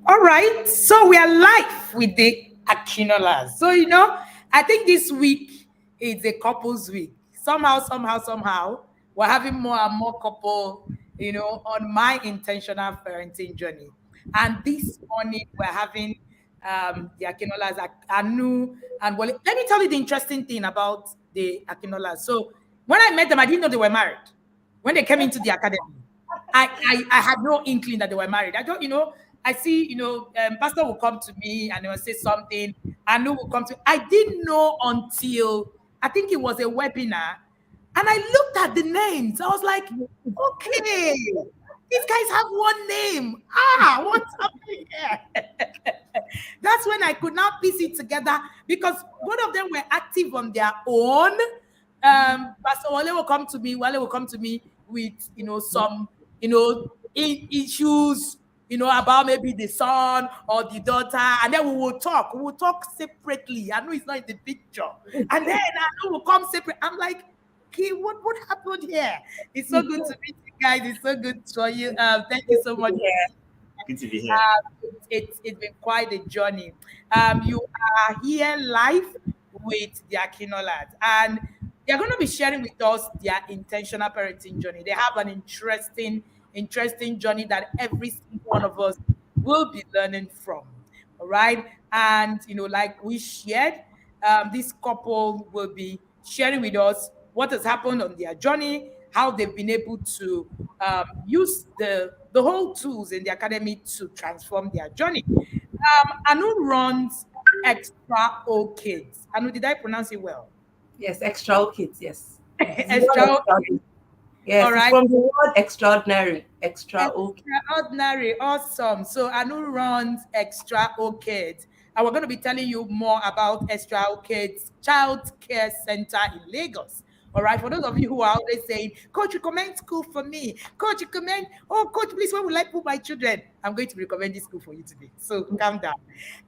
All right, so we are live with the Akinolas. So I think this week is a couples week. Somehow, we're having more and more couple, on my intentional parenting journey. And this morning we're having the Akinolas, Anu and Wale. Let me tell you the interesting thing about the Akinolas. So when I met them, I didn't know they were married. When they came into the academy, I had no inkling that they were married. I don't, I see, pastor will come to me and they will say something. Anu will come to. I didn't know until I think it was a webinar, and I looked at the names. I was like, okay, these guys have one name. What's happening here? That's when I could not piece it together because both of them were active on their own. Pastor Wale will come to me with some issues about maybe the son or the daughter, and then we will talk. We will talk separately. I know it's not in the picture, and then I know we'll come separate. I'm like, okay, what happened here? It's so good to meet you guys. It's so good for you. Thank you so much. Good to be here. It's been quite a journey. You are here live with the Akinolas, and they're going to be sharing with us their intentional parenting journey. They have an interesting journey that every single one of us will be learning from. All right. And, like we shared, this couple will be sharing with us what has happened on their journey, how they've been able to use the whole tools in the academy to transform their journey. Anu runs Xtraokids. Anu, did I pronounce it well? Yes, Xtraokids, yes. Xtraokids. Yes, all right. From the word extraordinary. Extraordinary, awesome. So Anu runs Xtraokids, and we're going to be telling you more about Xtraokids Childcare Center in Lagos. All right, for those of you who are always saying, Coach, recommend school for me. Coach, recommend, Coach, please, where will I put my children? I'm going to recommend this school for you today. So calm down.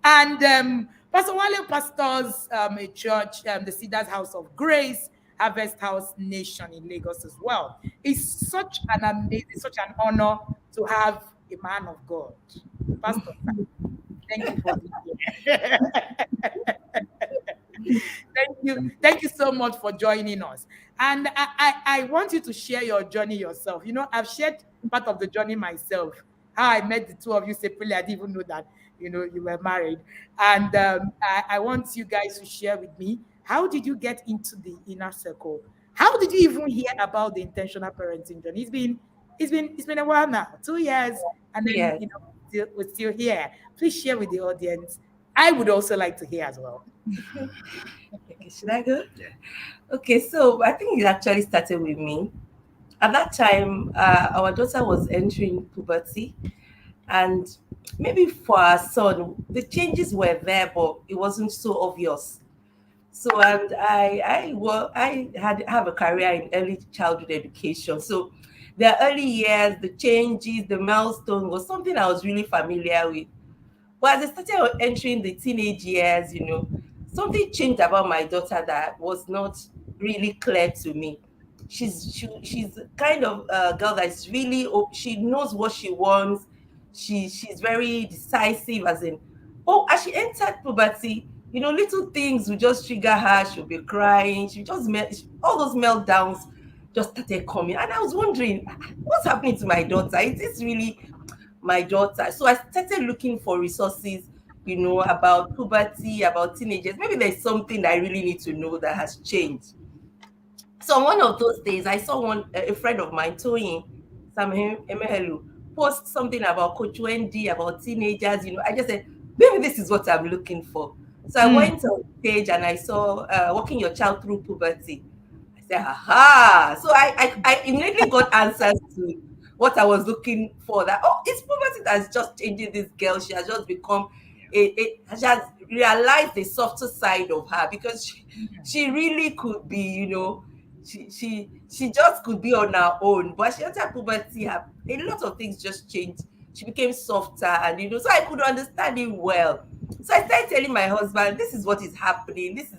And Pastor Wale pastors a church, the Cedars House of Grace, Harvest House Nation in Lagos as well. It's such an honor to have a man of God. Pastor, thank you for being here. Thank you so much for joining us. And I want you to share your journey yourself. I've shared part of the journey myself. How I met the two of you separately. I didn't even know that you were married. And I want you guys to share with me, how did you get into the inner circle? How did you even hear about the intentional parenting journey? It's been a while now, 2 years, and then we're still here. Please share with the audience. I would also like to hear as well. Okay, should I go? Yeah. Okay, so I think it actually started with me. At that time, our daughter was entering puberty, and maybe for our son, the changes were there, but it wasn't so obvious. So, and I have a career in early childhood education. So, the early years, the changes, the milestone was something I was really familiar with. But as I started entering the teenage years, something changed about my daughter that was not really clear to me. She's kind of a girl that's really, she knows what she wants. She's very decisive, as in, as she entered puberty, little things will just trigger her. She'll be crying. All those meltdowns just started coming. And I was wondering, what's happening to my daughter? Is this really my daughter? So I started looking for resources, about puberty, about teenagers. Maybe there's something that I really need to know that has changed. So on one of those days, I saw a friend of mine, Toyin Samhelu, post something about Coach Wendy, about teenagers. I just said, maybe this is what I'm looking for. So I went on page and I saw walking your child through puberty. I said, aha! So I immediately got answers to what I was looking for. That it's puberty that's just changing this girl. She has just become she has realized the softer side of her, because she really could be, she just could be on her own. But she entered puberty, a lot of things just changed. She became softer, and so I could understand it well. So I started telling my husband, this is what is happening. These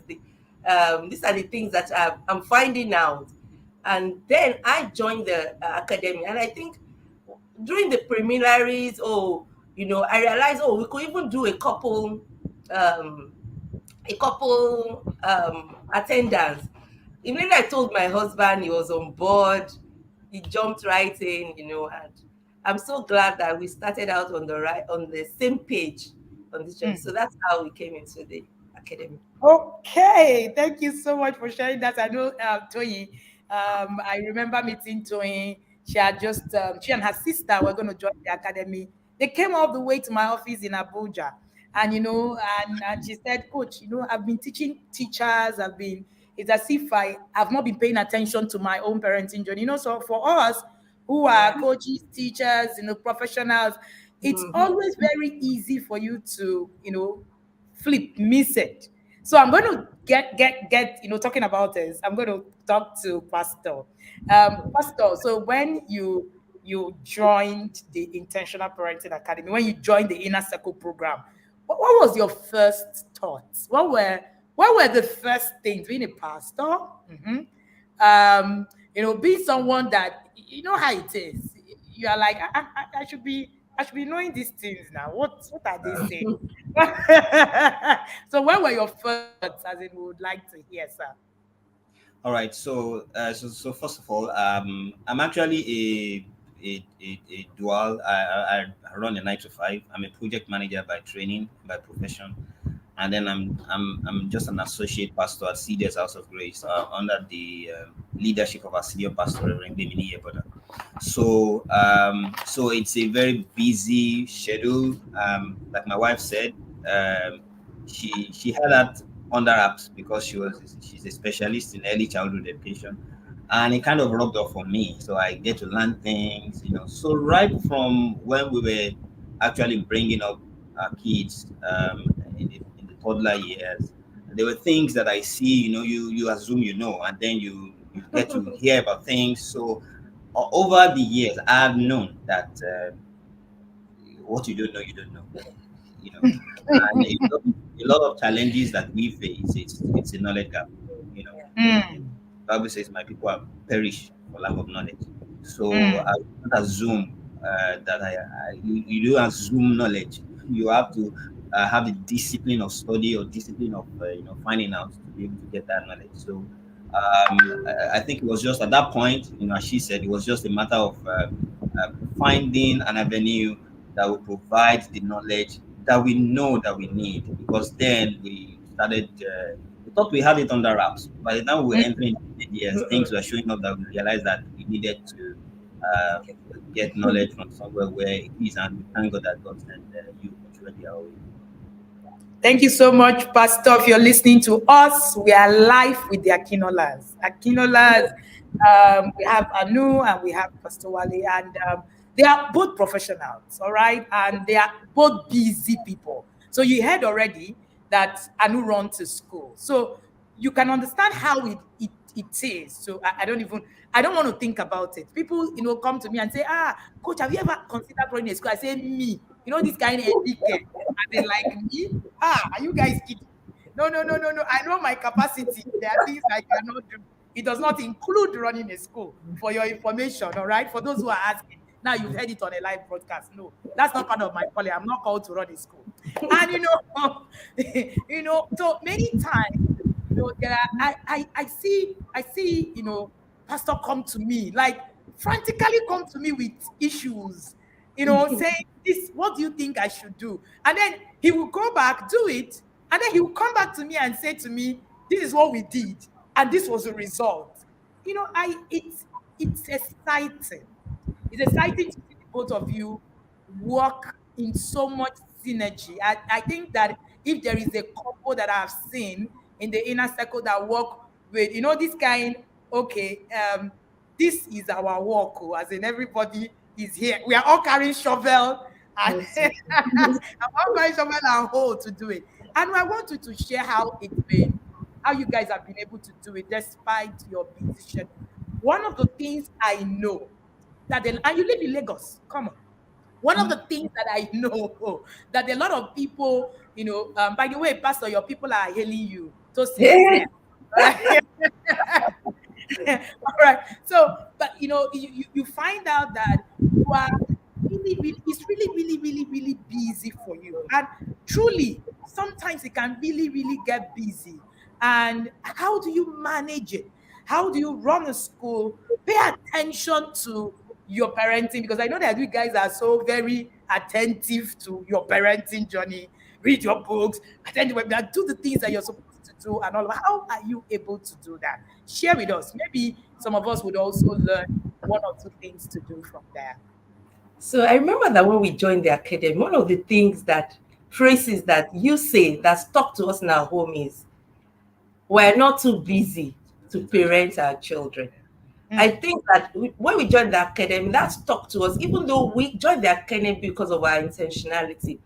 are the things that I'm finding out. And then I joined the academy, and I think during the preliminaries, I realized, oh, we could even do um, attendance. Immediately I told my husband, he was on board. He jumped right in, and I'm so glad that we started out on the same page on this journey. So Mm. that's how we came into the academy. Okay, thank you so much for sharing that. I know Toyi. I remember meeting Toyi. She had just she and her sister were going to join the academy. They came all the way to my office in Abuja, and and she said, "Coach, I've been teaching teachers. I've been. It's as if I have not been paying attention to my own parenting journey. So for us who are Yeah. coaches, teachers, professionals, it's Hmm. always very easy for you to flip, miss it. So I'm going to get talking about this. I'm going to talk to Pastor. Pastor, so when you joined the Intentional Parenting Academy, when you joined the Inner Circle program, what was your first thoughts? What were the first things? Being a pastor, mhm, being someone that you know how it is. You are like, I should be knowing these things now. What are they saying? So what were your first thoughts, as in we would like to hear, sir? All right. So first of all, I'm actually a dual. I run a 9 to 5. I'm a project manager by training, by profession, and then I'm just an associate pastor at Cedars House of Grace under the leadership of our senior pastor Reverend Bimini Yeboda. So it's a very busy schedule. Like my wife said, um, she had that under wraps because she's a specialist in early childhood education, and it kind of rubbed off on me. So I get to learn things. So right from when we were actually bringing up our kids in the toddler years, there were things that I see. You assume and then you get to hear about things. So over the years, I've known that what you don't know, you don't know. You know, and a lot of challenges that we face. It's a knowledge gap. You know, Yeah. the Mm, Bible says, "My people are perish for lack of knowledge." So I mm, don't assume that you do assume knowledge. You have to have the discipline of study or discipline of finding out to be able to get that knowledge. So I think it was just at that point, as she said, it was just a matter of finding an avenue that will provide the knowledge that we know that we need. Because then we started, we thought we had it under wraps. By the time we were mm. entering the years, things were showing up that we realized that we needed to uh, Okay. get knowledge from somewhere where it is, and we thank God that God sent you opportunity our way. Thank you so much, Pastor. If you're listening to us, we are live with the Akinolas. Akinolas, we have Anu and we have Pastor Wale, and they are both professionals, all right? And they are both busy people. So you heard already that Anu runs to school. So you can understand how it is. So I don't want to think about it. People, come to me and say, coach, have you ever considered running a school? I say, me. This kind of etiquette. And they like me. Are you guys kidding? No, no, no, no, no. I know my capacity. There are things I cannot do. It does not include running a school, for your information, all right? For those who are asking. Now you've heard it on a live broadcast. No, that's not part of my calling. I'm not called to run a school. And so many times, there are I see, pastor come to me, like frantically come to me with issues, saying this, what do you think I should do? And then he will go back, do it, and then he will come back to me and say to me, this is what we did, and this was the result. It's exciting. It's exciting to see the both of you work in so much synergy. I think that if there is a couple that I've seen in the inner circle that work with, this kind, okay, this is our work, as in everybody is here. We are all carrying shovel and Yes. I'm all carrying shovel and hoe to do it. And I want you to share how it's been, how you guys have been able to do it despite your busy schedule. One of the things I know and you live in Lagos, come on. One of the things that I know that a lot of people, by the way, Pastor, your people are hailing you. So is Yeah. here. All right. All right. So, but you find out that you are it's really, really, really, really, really easy for you. And truly, sometimes it can really, really get busy. And how do you manage it? How do you run a school? Pay attention to your parenting, because I know that you guys are so very attentive to your parenting journey. Read your books, attend the webinar, do the things that you're supposed to do, and all of. How are you able to do that? Share with us. Maybe some of us would also learn one or two things to do from there. So I remember that when we joined the academy, one of the things that phrases that you say that stuck to us in our home is, we're not too busy to parent our children. I think that when we joined the academy, that stuck to us, even though we joined the academy because of our intentionality.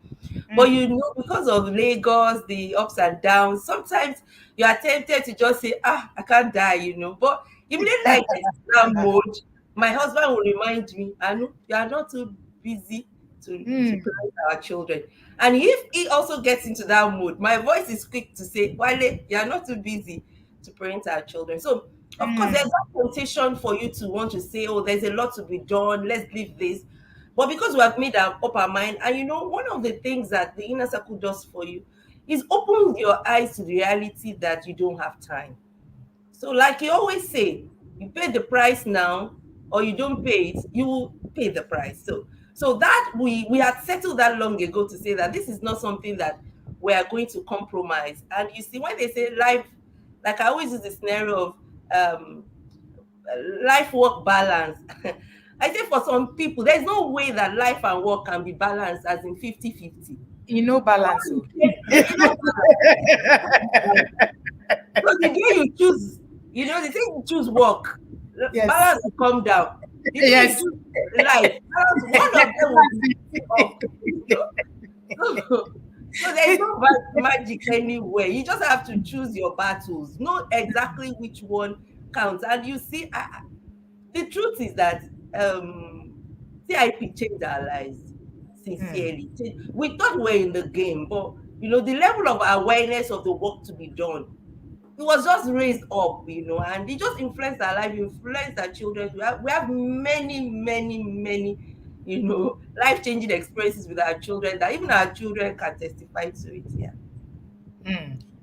But because of Lagos, the ups and downs, sometimes you are tempted to just say, I can't die. But immediately I get in that mode, my husband will remind me, Anu, you are not too busy to parent our children. And if he also gets into that mode, my voice is quick to say, Wale, you are not too busy to parent our children. So, of course, there's no temptation for you to want to say, oh, there's a lot to be done, let's leave this. But because we have made up our mind, and one of the things that the inner circle does for you is open your eyes to the reality that you don't have time. So, like you always say, you pay the price now, or you don't pay it, you will pay the price. So that we had settled that long ago to say that this is not something that we are going to compromise. And you see, when they say life, like I always use the scenario of life work balance. I say for some people, there's no way that life and work can be balanced as in 50-50. Balance. So the day you choose, the day you choose work, balance will come down. The day you choose life, one of them will be up. So there's no magic anywhere. You just have to choose your battles. Know exactly which one counts. And you see, the truth is that CIP changed our lives, sincerely. We thought we were in the game, but the level of awareness of the work to be done, it was just raised up, and it just influenced our life, influenced our children. We have many, many, many, life-changing experiences with our children that even our children can testify to it. Yeah.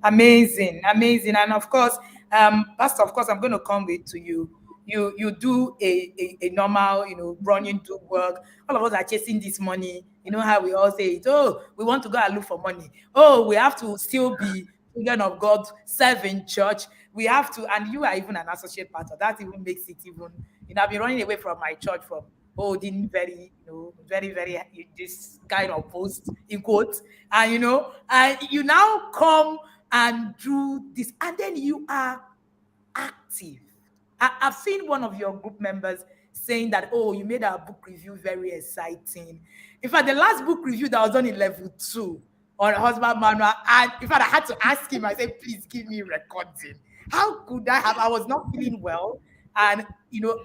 Amazing. And of course, Pastor, of course, I'm going to come to you. You do a normal, running to work. All of us are chasing this money. You know how we all say it. Oh, we want to go and look for money. Oh, we have to still be children of God, serve in church. We have to, and you are even an associate pastor. That even makes it even, I've been running away from my church from holding very, very, very, this kind of post in quotes. And, and you now come and do this, and then you are active. I've seen one of your group members saying that, oh, you made our book review very exciting. In fact, the last book review that was done in level 2 on husband manual, and in fact, I had to ask him, I said, please give me recording. How could I was not feeling well, and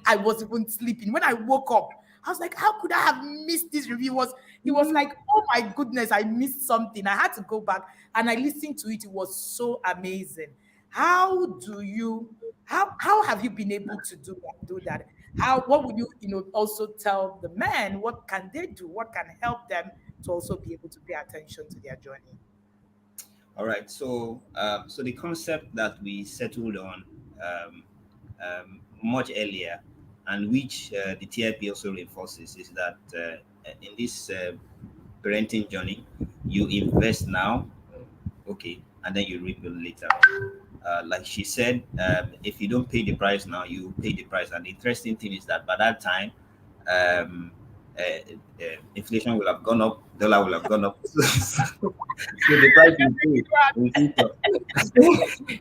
I was even sleeping. When I woke up, I was like, how could I have missed this review? It was like, oh my goodness, I missed something. I had to go back and I listened to it. It was so amazing. How have you been able to do that? What would you also tell the men? What can they do? What can help them to also be able to pay attention to their journey? All right. So the concept that we settled on much earlier, and which the TIP also reinforces, is that in this parenting journey, you invest now, okay, and then you reap it later. Like she said, if you don't pay the price now, you pay the price. And the interesting thing is that by that time, inflation will have gone up, dollar will have gone up. So the price you pay in future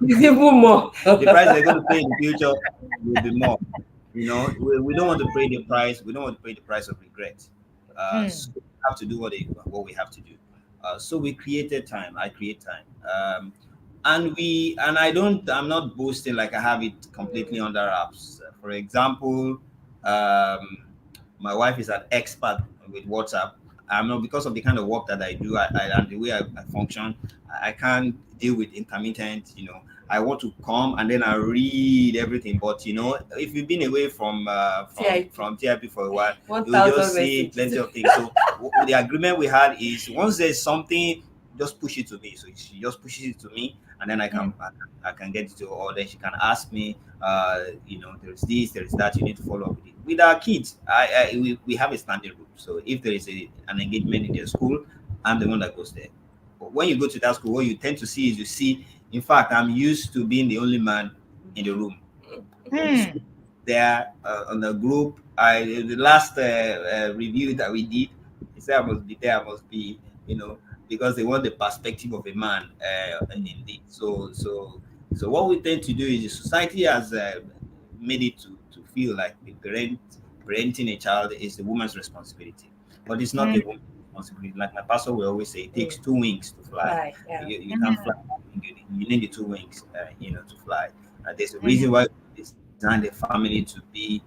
is even more. The price they're going to pay in the future will be more. We don't want to pay the price. We don't want to pay the price of regret. So we have to do what we have to do. So we created time. I create time. I'm not boasting like I have it completely under wraps. For example, my wife is an expert with WhatsApp. I'm not, because of the kind of work that I do, and the way I function, I can't deal with intermittent, I want to come and then I read everything. But if you've been away from TIP for a while, you just see plenty of things. So the agreement we had is once there's something, just push it to me. So she just pushes it to me, and then I can get it to her. Or then she can ask me, there's this, there's that. You need to follow up with it. With our kids, we have a standing rule. So if there is an engagement in their school, I'm the one that goes there. But when you go to that school, what you tend to see is in fact, I'm used to being the only man in the room. There on the group, the last review that we did, he said I must be there, I must be, because they want the perspective of a man, indeed. So what we tend to do is the society has made it to feel like parenting a child is the woman's responsibility, but it's not a woman's responsibility. Like my pastor will always say, it takes 2 wings to fly. You can't fly. You need the 2 wings, to fly. There's a reason why we designed the family to be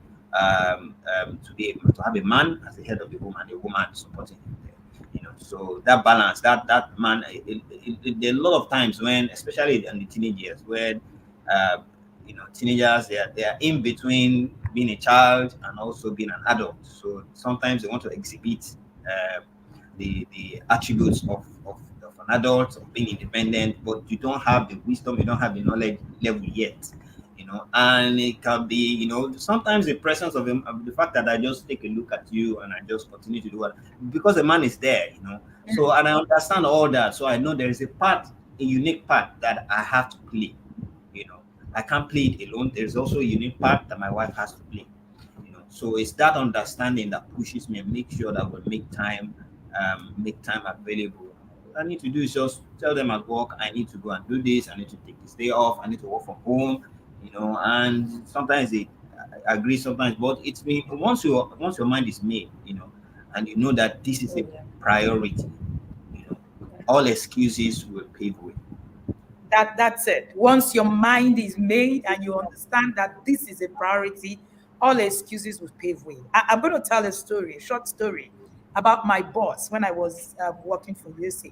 able to have a man as the head of the home and a woman supporting him there. So that balance, that man, there are a lot of times when, especially in the teenage years, when teenagers they are in between being a child and also being an adult. So sometimes they want to exhibit the attributes of an adult, of being independent, but you don't have the wisdom, you don't have the knowledge level yet. And it can be, sometimes the presence of the fact that I just take a look at you and I just continue to do what, because the man is there, So, and I understand all that. So I know there is a unique part that I have to play, I can't play it alone. There's also a unique part that my wife has to play, So it's that understanding that pushes me and makes sure that we make time available. What I need to do is just tell them at work, I need to go and do this, I need to take this day off, I need to work from home, and sometimes they agree, sometimes, but it's been once your mind is made, and you know that this is a priority, all excuses will pave way. That's it. Once your mind is made and you understand that this is a priority, all excuses will pave way. I'm going to tell a short story about my boss when I was working for USA.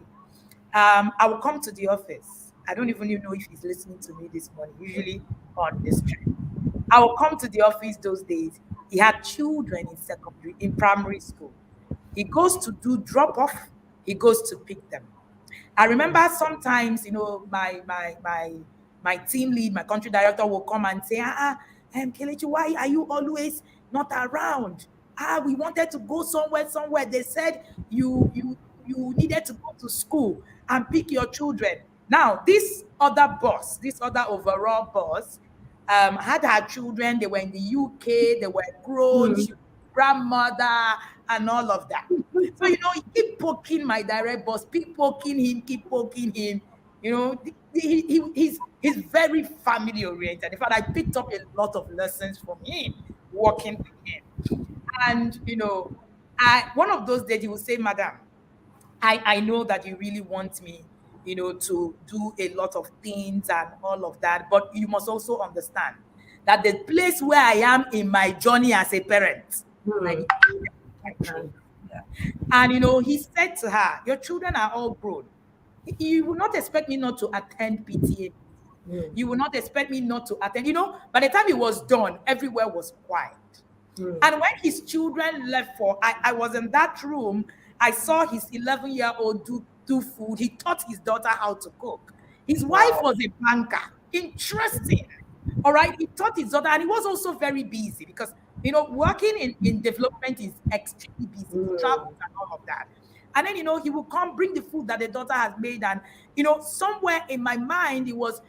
I will come to the office. I don't even know if he's listening to me this morning, usually on this trip. I will come to the office those days. He had children in primary school. He goes to do drop off. He goes to pick them. I remember sometimes, my team lead, my country director will come and say, Kelechi, why are you always not around? We wanted to go somewhere. They said you needed to go to school and pick your children. Now, this other overall boss, had her children. They were in the UK. They were grown. She was grandmother and all of that. So, he keep poking my direct boss, keep poking him. He's very family oriented. In fact, I picked up a lot of lessons from him working with him. And, one of those days he will say, Madam, I know that you really want me, to do a lot of things and all of that, but you must also understand that the place where I am in my journey as a parent, and he said to her, your children are all grown. You will not expect me not to attend PTA. You will not expect me not to attend. By the time it was done, everywhere was quiet. And when his children left I was in that room. I saw his 11-year-old do food. He taught his daughter how to cook. His wife was a banker. Interesting. All right. He taught his daughter, and he was also very busy because, working in development is extremely busy. He travels and all of that. And then, he will come bring the food that the daughter has made. And, somewhere in my mind, it was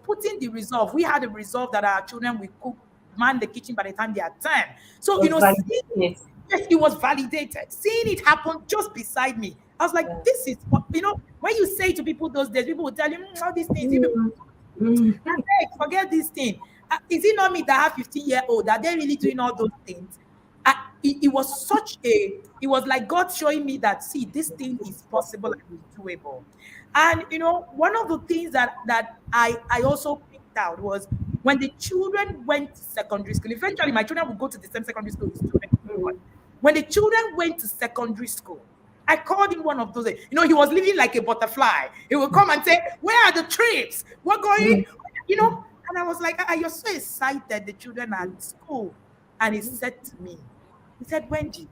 putting the resolve. We had a resolve that our children will cook, man the kitchen by the time they are 10. So, yes, it was validated. Seeing it happen just beside me, I was like, this is what, when you say to people those days, people will tell you, all these things, forget this thing. Is it not me that have 15-year-old? Are they really doing all those things? It was like God showing me that, see, this thing is possible and it's doable. And, one of the things that I also picked out was when the children went to secondary school, eventually my children would go to the same secondary school. When the children went to secondary school, I called him one of those days. He was living like a butterfly. He would come and say, where are the trips? We're going you know, and I was like, you're so excited the children are at school. And he said to me, he said, Wendy,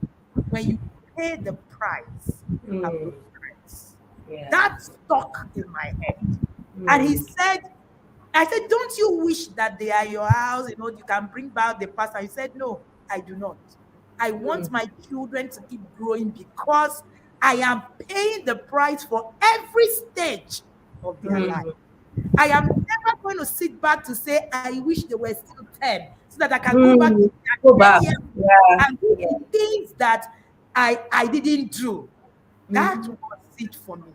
when you pay the price of Mm. regrets, Yeah. that stuck in my head. And he Mm. said, I said, don't you wish that they are your house? You know, you can bring back the past. And he said, no, I do not. I want Mm. my children to keep growing because I am paying the price for every stage of their life. Mm. I am never going to sit back to say, I wish they were still 10 so that I can go back to Mm. Go their 10 back. years Yeah. and do Yeah. the things that I didn't do. That Mm. was it for me.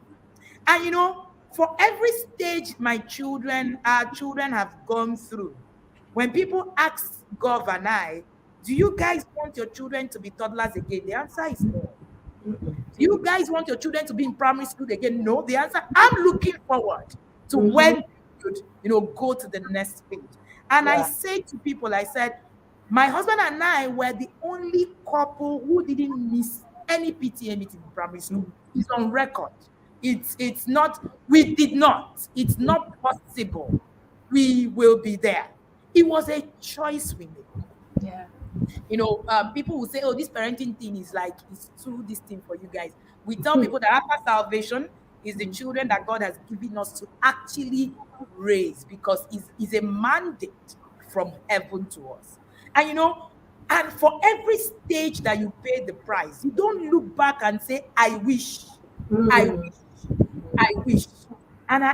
And you know, for every stage our children have gone through, when people ask Gov and I, do you guys want your children to be toddlers again? The answer is no. Mm. Do you guys want your children to be in primary school again? No. The answer, I'm looking forward to Mm-hmm. when they should, go to the next page. And I Yeah. say to people, I said, my husband and I were the only couple who didn't miss any PTA meeting in primary school. It's on record. It's not, we did not. It's not possible. We will be there. It was a choice we made. Yeah. People will say, oh, this parenting thing is like, it's too this thing for you guys. We tell people that after salvation is the children that God has given us to actually raise because it's a mandate from heaven to us. And and for every stage that you pay the price, you don't look back and say, I Mm. wish, I wish. And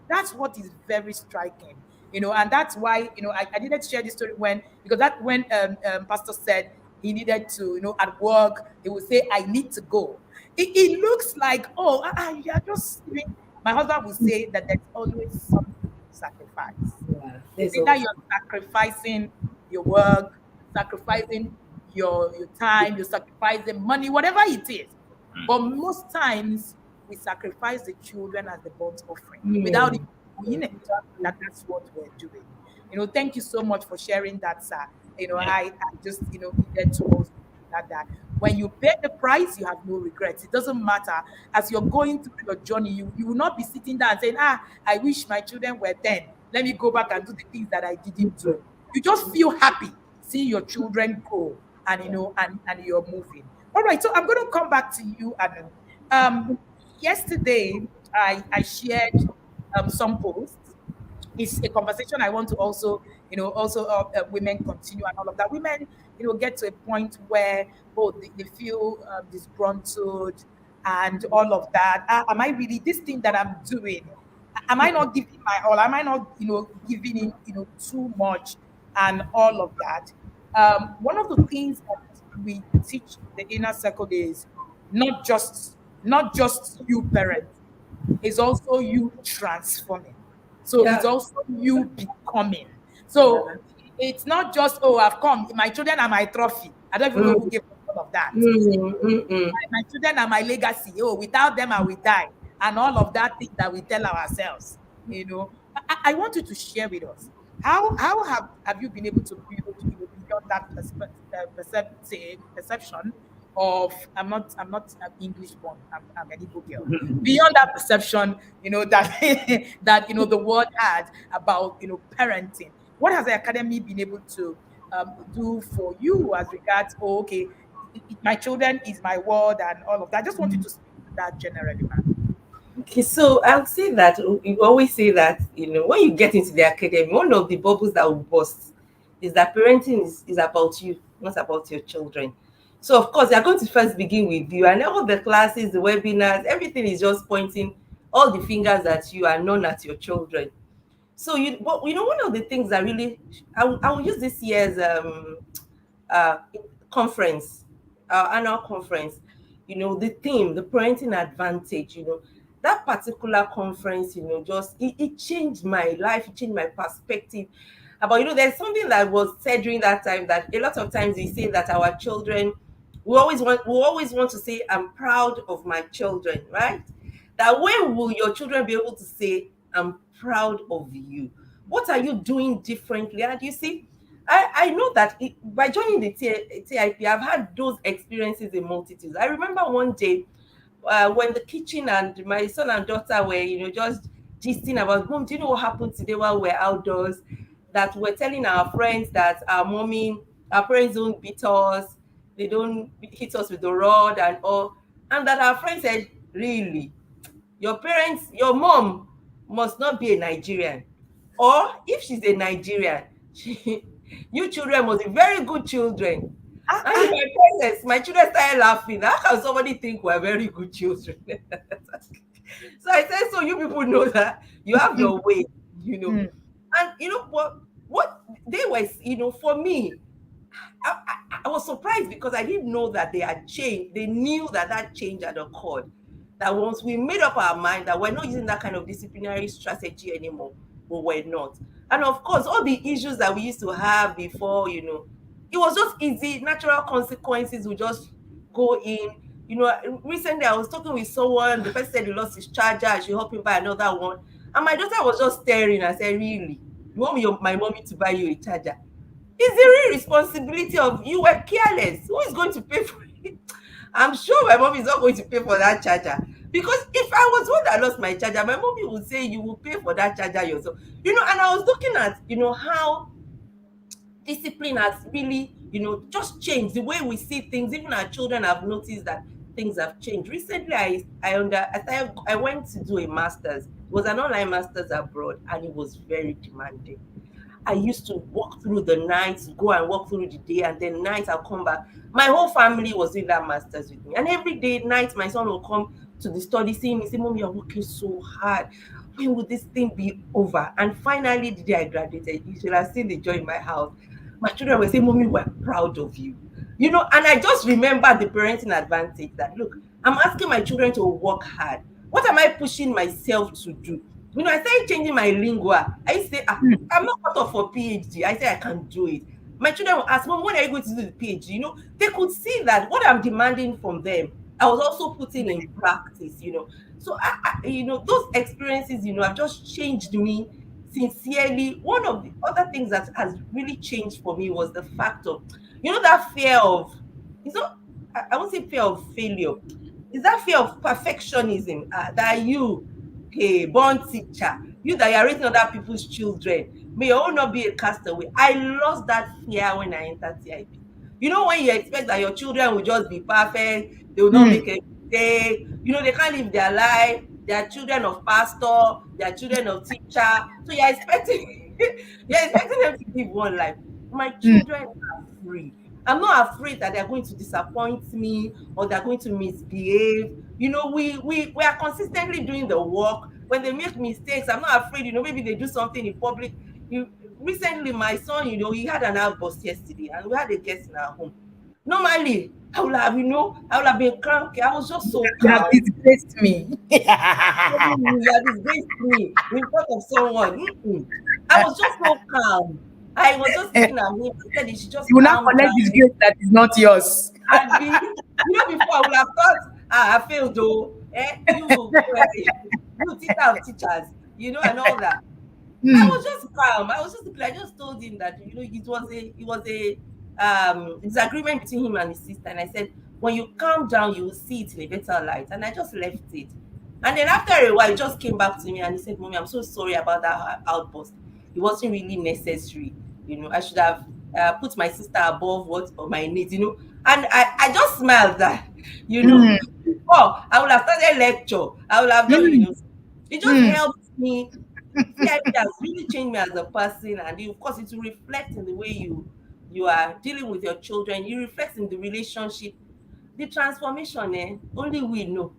that's what is very striking, and that's why, I needed to share this story because that when pastor said he needed to, at work, he would say, I need to go. It looks like, oh, you're just sleeping. My husband would say that there's always something to sacrifice. Yeah. It's There's either always. you're sacrificing your work, sacrificing your time, you're sacrificing money, whatever it is. But most times we sacrifice the children as the burnt offering without Mm. even knowing it. That's what we're doing. Thank you so much for sharing that, sir. Yeah. I just needed to also that when you pay the price, you have no regrets. It doesn't matter. As you're going through your journey, you will not be sitting there and saying, I wish my children were 10. Let me go back and do the things that I didn't do. You just feel happy seeing your children grow and and you're moving. All right, so I'm going to come back to you, Anu. Yesterday I shared some posts. It's a conversation I want to also, women continue and all of that. Women, get to a point where, oh, they feel disgruntled and all of that. Am I really this thing that I'm doing? Am I not giving my all? Am I not, giving in, too much and all of that? One of the things that we teach the inner circle is not just you parents, is also you transforming. So it's Yeah. also you becoming. Yeah. So it's not just, oh, I've come, my children are my trophy. I don't even know who Mm. gave us all of that. Mm. Mm. Mm. My children are my legacy. Oh, without them, I will die. And all of that thing that we tell ourselves. I want you to share with us. How have you been able to build, beyond that perception of I'm not an English born, I'm an Igbo girl. Beyond that perception, that that the world had about parenting. What has the academy been able to do for you as regards? Oh, okay, my children is my world and all of that. I just want you to speak to that generally, man. Okay, so I'll say that you always say that when you get into the academy, one of the bubbles that will burst is that parenting is about you, not about your children. So of course, they're going to first begin with you, and all the classes, the webinars, everything is just pointing all the fingers at you and none at your children. So one of the things that really I will use this year's uh, conference, our annual conference, the theme, the parenting advantage, that particular conference, just it changed my life, it changed my perspective. But there's something that was said during that time that a lot of times we say that our children, we always want to say, I'm proud of my children, right? That when will your children be able to say, I'm proud of you? What are you doing differently? And you see, I know that by joining the TIP, I've had those experiences in multitudes. I remember one day when the kitchen and my son and daughter were, just gisting about, Mom, do you know what happened today while we're outdoors? That we're telling our friends that our parents don't beat us, they don't hit us with the rod and all. And that our friend said, really? Your parents, your mom must not be a Nigerian. Or if she's a Nigerian, you children must be very good children. Ah, And in ah. my presence, my children started laughing. How can somebody think we're very good children? So I said, so you people know that you have your way, you know. Mm. And you know what they were, for me, I was surprised because I didn't know that they had changed. They knew that that change had occurred. That once we made up our mind that we're not using that kind of disciplinary strategy anymore, but we're not. And of course, all the issues that we used to have before, it was just easy. Natural consequences would just go in. Recently I was talking with someone. The person said he lost his charger. I should help him buy another one. And my daughter was just staring. I said, "Really? You want my mommy to buy you a charger?" It's the real responsibility of you were careless. Who is going to pay for it? I'm sure my mom is not going to pay for that charger. Because if I was one that lost my charger, my mommy would say you will pay for that charger yourself. And I was looking at, how discipline has really, just changed the way we see things. Even our children have noticed that things have changed. Recently, I went to do a master's. It was an online master's abroad, and it was very demanding. I used to walk through the night, go and walk through the day, and then night I'll come back. My whole family was doing that master's with me. And every day, night, my son will come to the study, see me, say, "Mom, you're working so hard. When will this thing be over?" And finally, the day I graduated, you should have seen the joy in my house. My children were saying, "Mommy, we're proud of you." And I just remember the parenting advantage that, look, I'm asking my children to work hard. What am I pushing myself to do? I started changing my lingua. I used to say, I'm not cut off for PhD. I say I can do it. My children will ask, "Mom, when are you going to do the PhD?" They could see that what I'm demanding from them, I was also putting in practice. So those experiences, have just changed me sincerely. One of the other things that has really changed for me was the fact of, that fear of, it's not, I won't say fear of failure. Is that fear of perfectionism, that you, hey, born teacher, you that you're raising other people's children, may your own not be a castaway. I lost that fear when I entered TIP. When you expect that your children will just be perfect, they will not make a mistake, they can't live their life, they are children of pastor, they are children of teacher, so you're expecting you're expecting them to live one life. My children are free. I'm not afraid that they're going to disappoint me or they're going to misbehave. We are consistently doing the work. When they make mistakes, I'm not afraid. Maybe they do something in public. Recently, my son, he had an outburst yesterday, and we had a guest in our home. Normally, I would have been cranky. I was just so You have calm. disgraced me. You have disgraced me in front of someone. I was just so calm. I was just looking at him. I said, "You should just You will not calm collect down." disgrace that is not yours. Before I would have thought, I failed though. You teacher of teachers, and all that. I was just calm. I just told him that it was a disagreement between him and his sister, and I said, when you calm down, you will see it in a better light. And I just left it. And then after a while, he just came back to me and he said, "Mommy, I'm so sorry about that outburst. It wasn't really necessary. I should have put my sister above my needs. And I just smiled that, before I would have started lecture. I would have just, it just helped me. CIP has really changed me as a person, and of course, it will reflect in the way you are dealing with your children. You reflect in the relationship, the transformation. Only we know.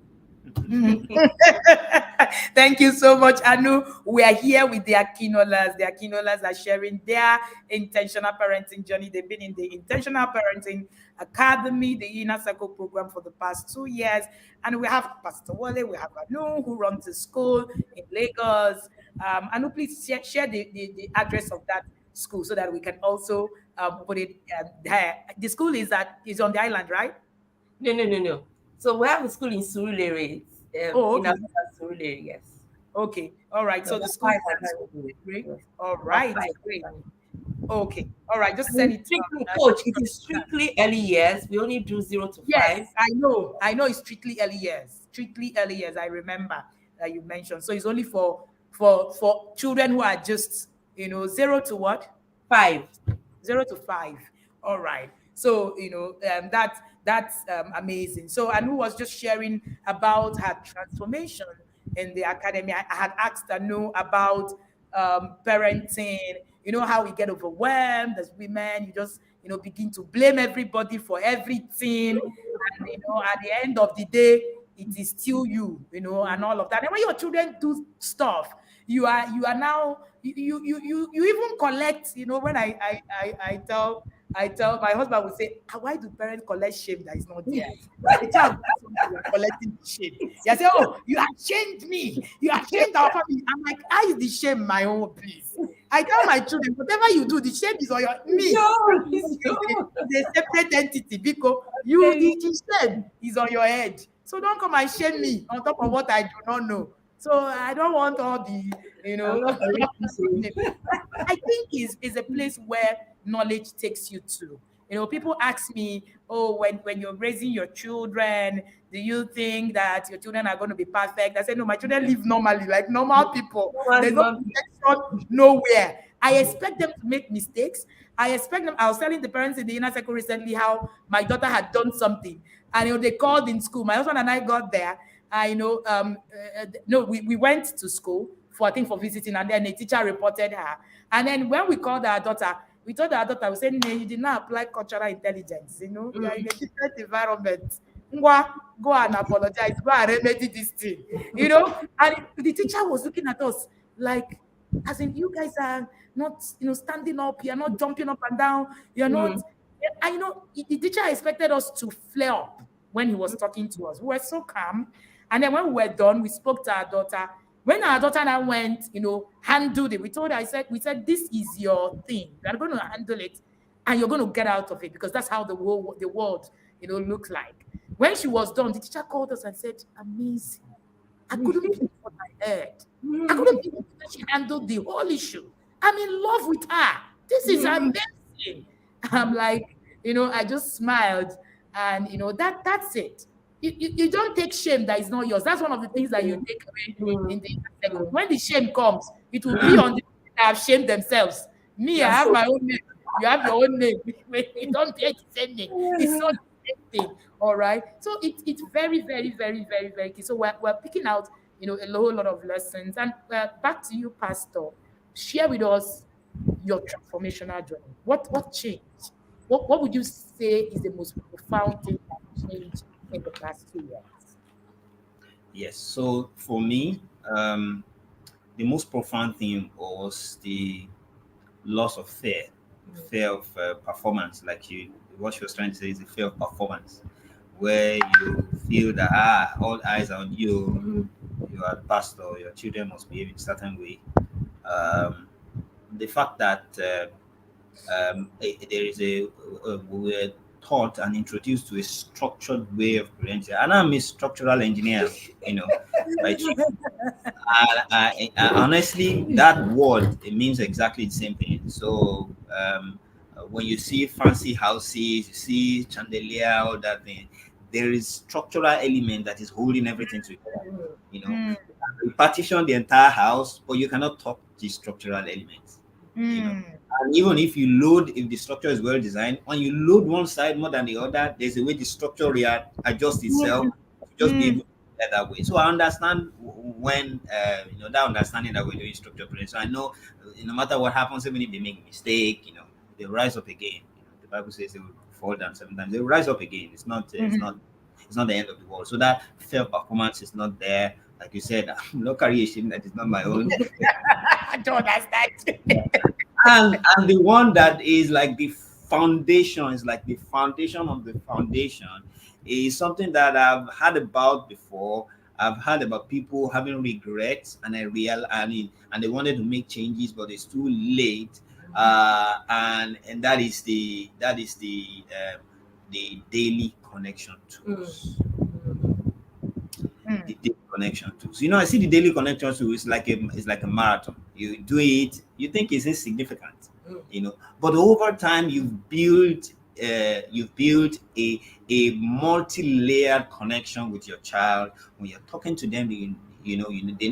Thank you so much, Anu. We are here with the Akinolas. The Akinolas are sharing their intentional parenting journey. They've been in the Intentional Parenting Academy, the Inner Circle program, for the past 2 years. And we have Pastor Wale, we have Anu, who runs the school in Lagos. Anu, please share the address of that school so that we can also put it there. The school is on the island, right? No. So we have a school in Surulere. Okay. In Surulere, yes. Okay. All right. So the school is great. All right. Great. Okay. All right. Just send it. Strictly, coach. It is strictly early years. We only do 0 to 5. Yes, I know. It's strictly early years. Strictly early years. I remember that you mentioned. So it's only for for children who are just, zero to what? 5. 0 to 5. All right. So that's amazing. So and who was just sharing about her transformation in the academy. I had asked her know about parenting. You know how we get overwhelmed as women. You just begin to blame everybody for everything, and at the end of the day, it is still you, and all of that. And when your children do stuff, you are now you even collect. When I tell my husband would say, "Ah, why do parents collect shame that is not theirs? When the child does something, you are collecting the shame. You say, oh, you have shamed me, you have shamed our family. I'm like, how is the shame my own, please? I tell my children, whatever you do, the shame is on your me. It's a separate entity because the shame is on your head. So don't come and shame me on top of what I do not know. So I don't want all the, I'm not I think is a place where knowledge takes you to. People ask me, oh, when you're raising your children, do you think that your children are going to be perfect? I say, no, my children live normally, like normal people. There's no perfection nowhere. I expect them to make mistakes. I expect them. I was telling the parents in the inner circle recently how my daughter had done something, and they called in school. My husband and I got there. No, we went to school for, I think, for visiting, and then a teacher reported her. And then when we called our daughter, we told our daughter, we said, no, you did not apply cultural intelligence. You are in a different environment. Go and apologize. Go and remedy this thing. And the teacher was looking at us like, as in, you guys are not, standing up. You're not jumping up and down. You're not. And the teacher expected us to flare up when he was talking to us. We were so calm. And then when we were done, we spoke to our daughter. When our daughter now went, handled it, we told her, we said, this is your thing. You're going to handle it and you're going to get out of it because that's how the world, looks like. When she was done, the teacher called us and said, amazing. I couldn't believe what I heard. I couldn't believe that she handled the whole issue. I'm in love with her. This is amazing. I'm like, I just smiled and, that's it. You don't take shame that is not yours. That's one of the things that you take away in the second. When the shame comes, it will be on the people that have shamed themselves. Me, I have my own name. You have your own name. We don't bear the same name. It's not the same thing. All right. So it's very, very, very, very, very key. So we're picking out, a whole lot of lessons. And back to you, Pastor. Share with us your transformational journey. What changed? What would you say is the most profound thing that changed in the past 2 years? Yes. So for me, the most profound thing was the loss of fear of performance. Like what she was trying to say is the fear of performance, where you feel that all eyes are on you. You are the pastor. Your children must behave in a certain way. The fact that there is we're taught and introduced to a structured way of parenting. And I'm a structural engineer, by trade. Honestly, that word, it means exactly the same thing. So when you see fancy houses, you see chandelier, all that thing, there is structural element that is holding everything together. You partition the entire house, but you cannot touch the structural elements. And even if the structure is well designed, when you load one side more than the other, there's a way the structure adjusts itself. Just be able to do that way. So I understand when that understanding that we're doing structure planning. So I know no matter what happens, even if they make a mistake, they rise up again. The Bible says they will fall down 7 times. They will rise up again. It's not the end of the world. So that fair performance is not there. Like you said, no creation that is not my own. I don't understand. and the one that is like the foundation, is like the foundation of the foundation, is something that I've heard about before. I've heard about people having regrets, and and they wanted to make changes, but it's too late. And that is the daily connection tools. The daily connection tools. I see the daily connection tools like a marathon. You do it, you think it's insignificant, but over time you've built you've built a multi-layered connection with your child. When you're talking to them, they know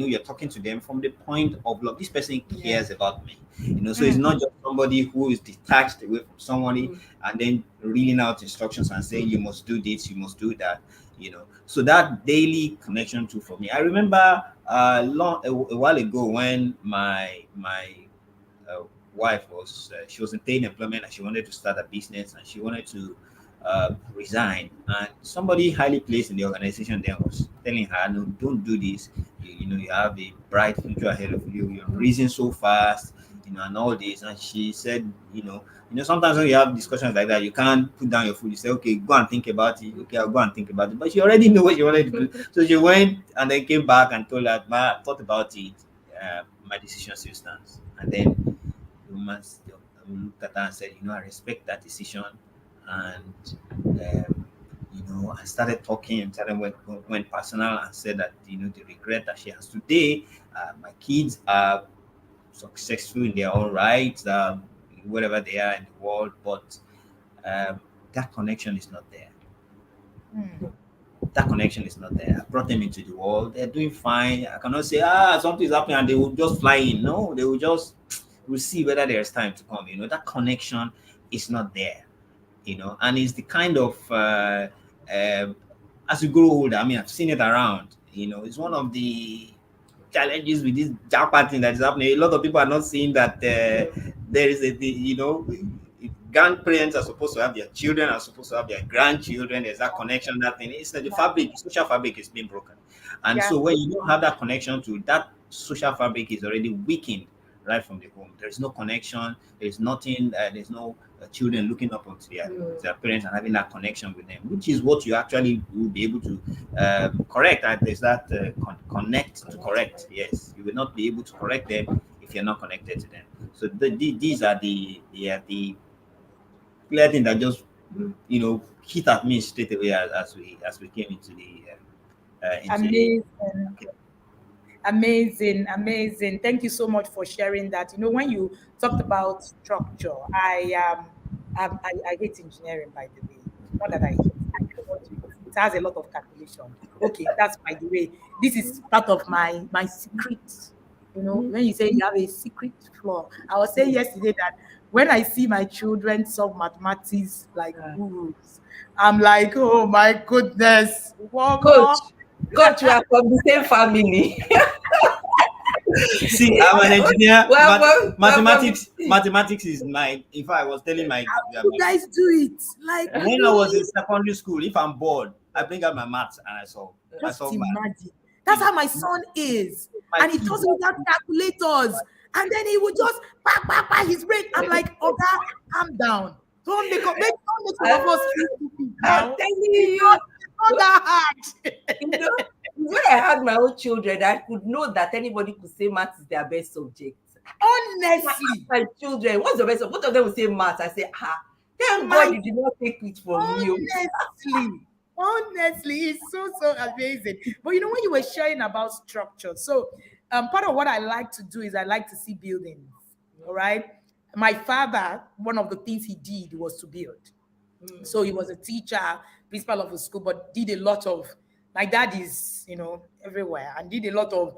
you're talking to them from the point of love. This person cares about me, so it's not just somebody who is detached away from somebody and then reading out instructions and saying you must do this, you must do that. So that daily connection too for me. I remember a while ago when my wife was she was in paid employment and she wanted to start a business and she wanted to resign, and somebody highly placed in the organization then was telling her, no, don't do this. You have a bright future ahead of you, you're raising so fast, and all this. And she said, sometimes when you have discussions like that, you can't put down your food. You say, okay, go and think about it. Okay, I'll go and think about it. But she already knew what she wanted to do. So she went and then came back and told her, Ma, I thought about it. My decision still stands. And then the woman looked at her and said, I respect that decision. And I started talking and went personal and said that the regret that she has today, my kids are successful in their own right, wherever they are in the world, but that connection is not there. That connection is not there. I brought them into the world, they're doing fine. I cannot say something is happening and they will just fly in. No, they will just receive whether there's time to come. That connection is not there. And it's the kind of as you grow older, I mean, I've seen it around. It's one of the challenges with this Japa thing that is happening. A lot of people are not seeing that there is grandparents are supposed to have their children, are supposed to have their grandchildren. There's that connection, that thing. It's like the social fabric is being broken. And so when you don't have that connection to that, social fabric is already weakened right from the home. There's no connection. There's nothing. There's no children looking up to their parents and having that connection with them, which is what you actually will be able to correct. There's that connect to correct. Yes, you will not be able to correct them if you're not connected to them. So these are the clear thing that just hit at me straight away as we came into the Amazing. Thank you so much for sharing that. When you talked about structure, I hate engineering, by the way. Not that I hate, I don't want to. It has a lot of calculation. Okay, that's by the way. This is part of my secret. When you say you have a secret flaw, I was saying yesterday that when I see my children solve mathematics like gurus, I'm like, oh my goodness. Coach, we are from the same family. See, I'm an engineer. Mathematics is my. If I was telling my, how you guys do it? Like when I was in secondary school, if I'm bored, I bring out my maths and I solve. Just imagine. That's how my son is, and he does it without calculators, and then he would just back his brain. I'm like, okay, calm down. Don't make of us stupid now. I'm telling you. Not that hard. When I had my own children, I could know that anybody could say math is their best subject. Honestly, my children, what's the best? Both of them will say math. I say, thank God you did not take it from you. Honestly, it's so amazing. But when you were sharing about structure, so part of what I like to do is I like to see buildings. All right. My father, one of the things he did was to build. So he was a teacher, principal of a school, but did a lot of, my dad is, everywhere, and did a lot of,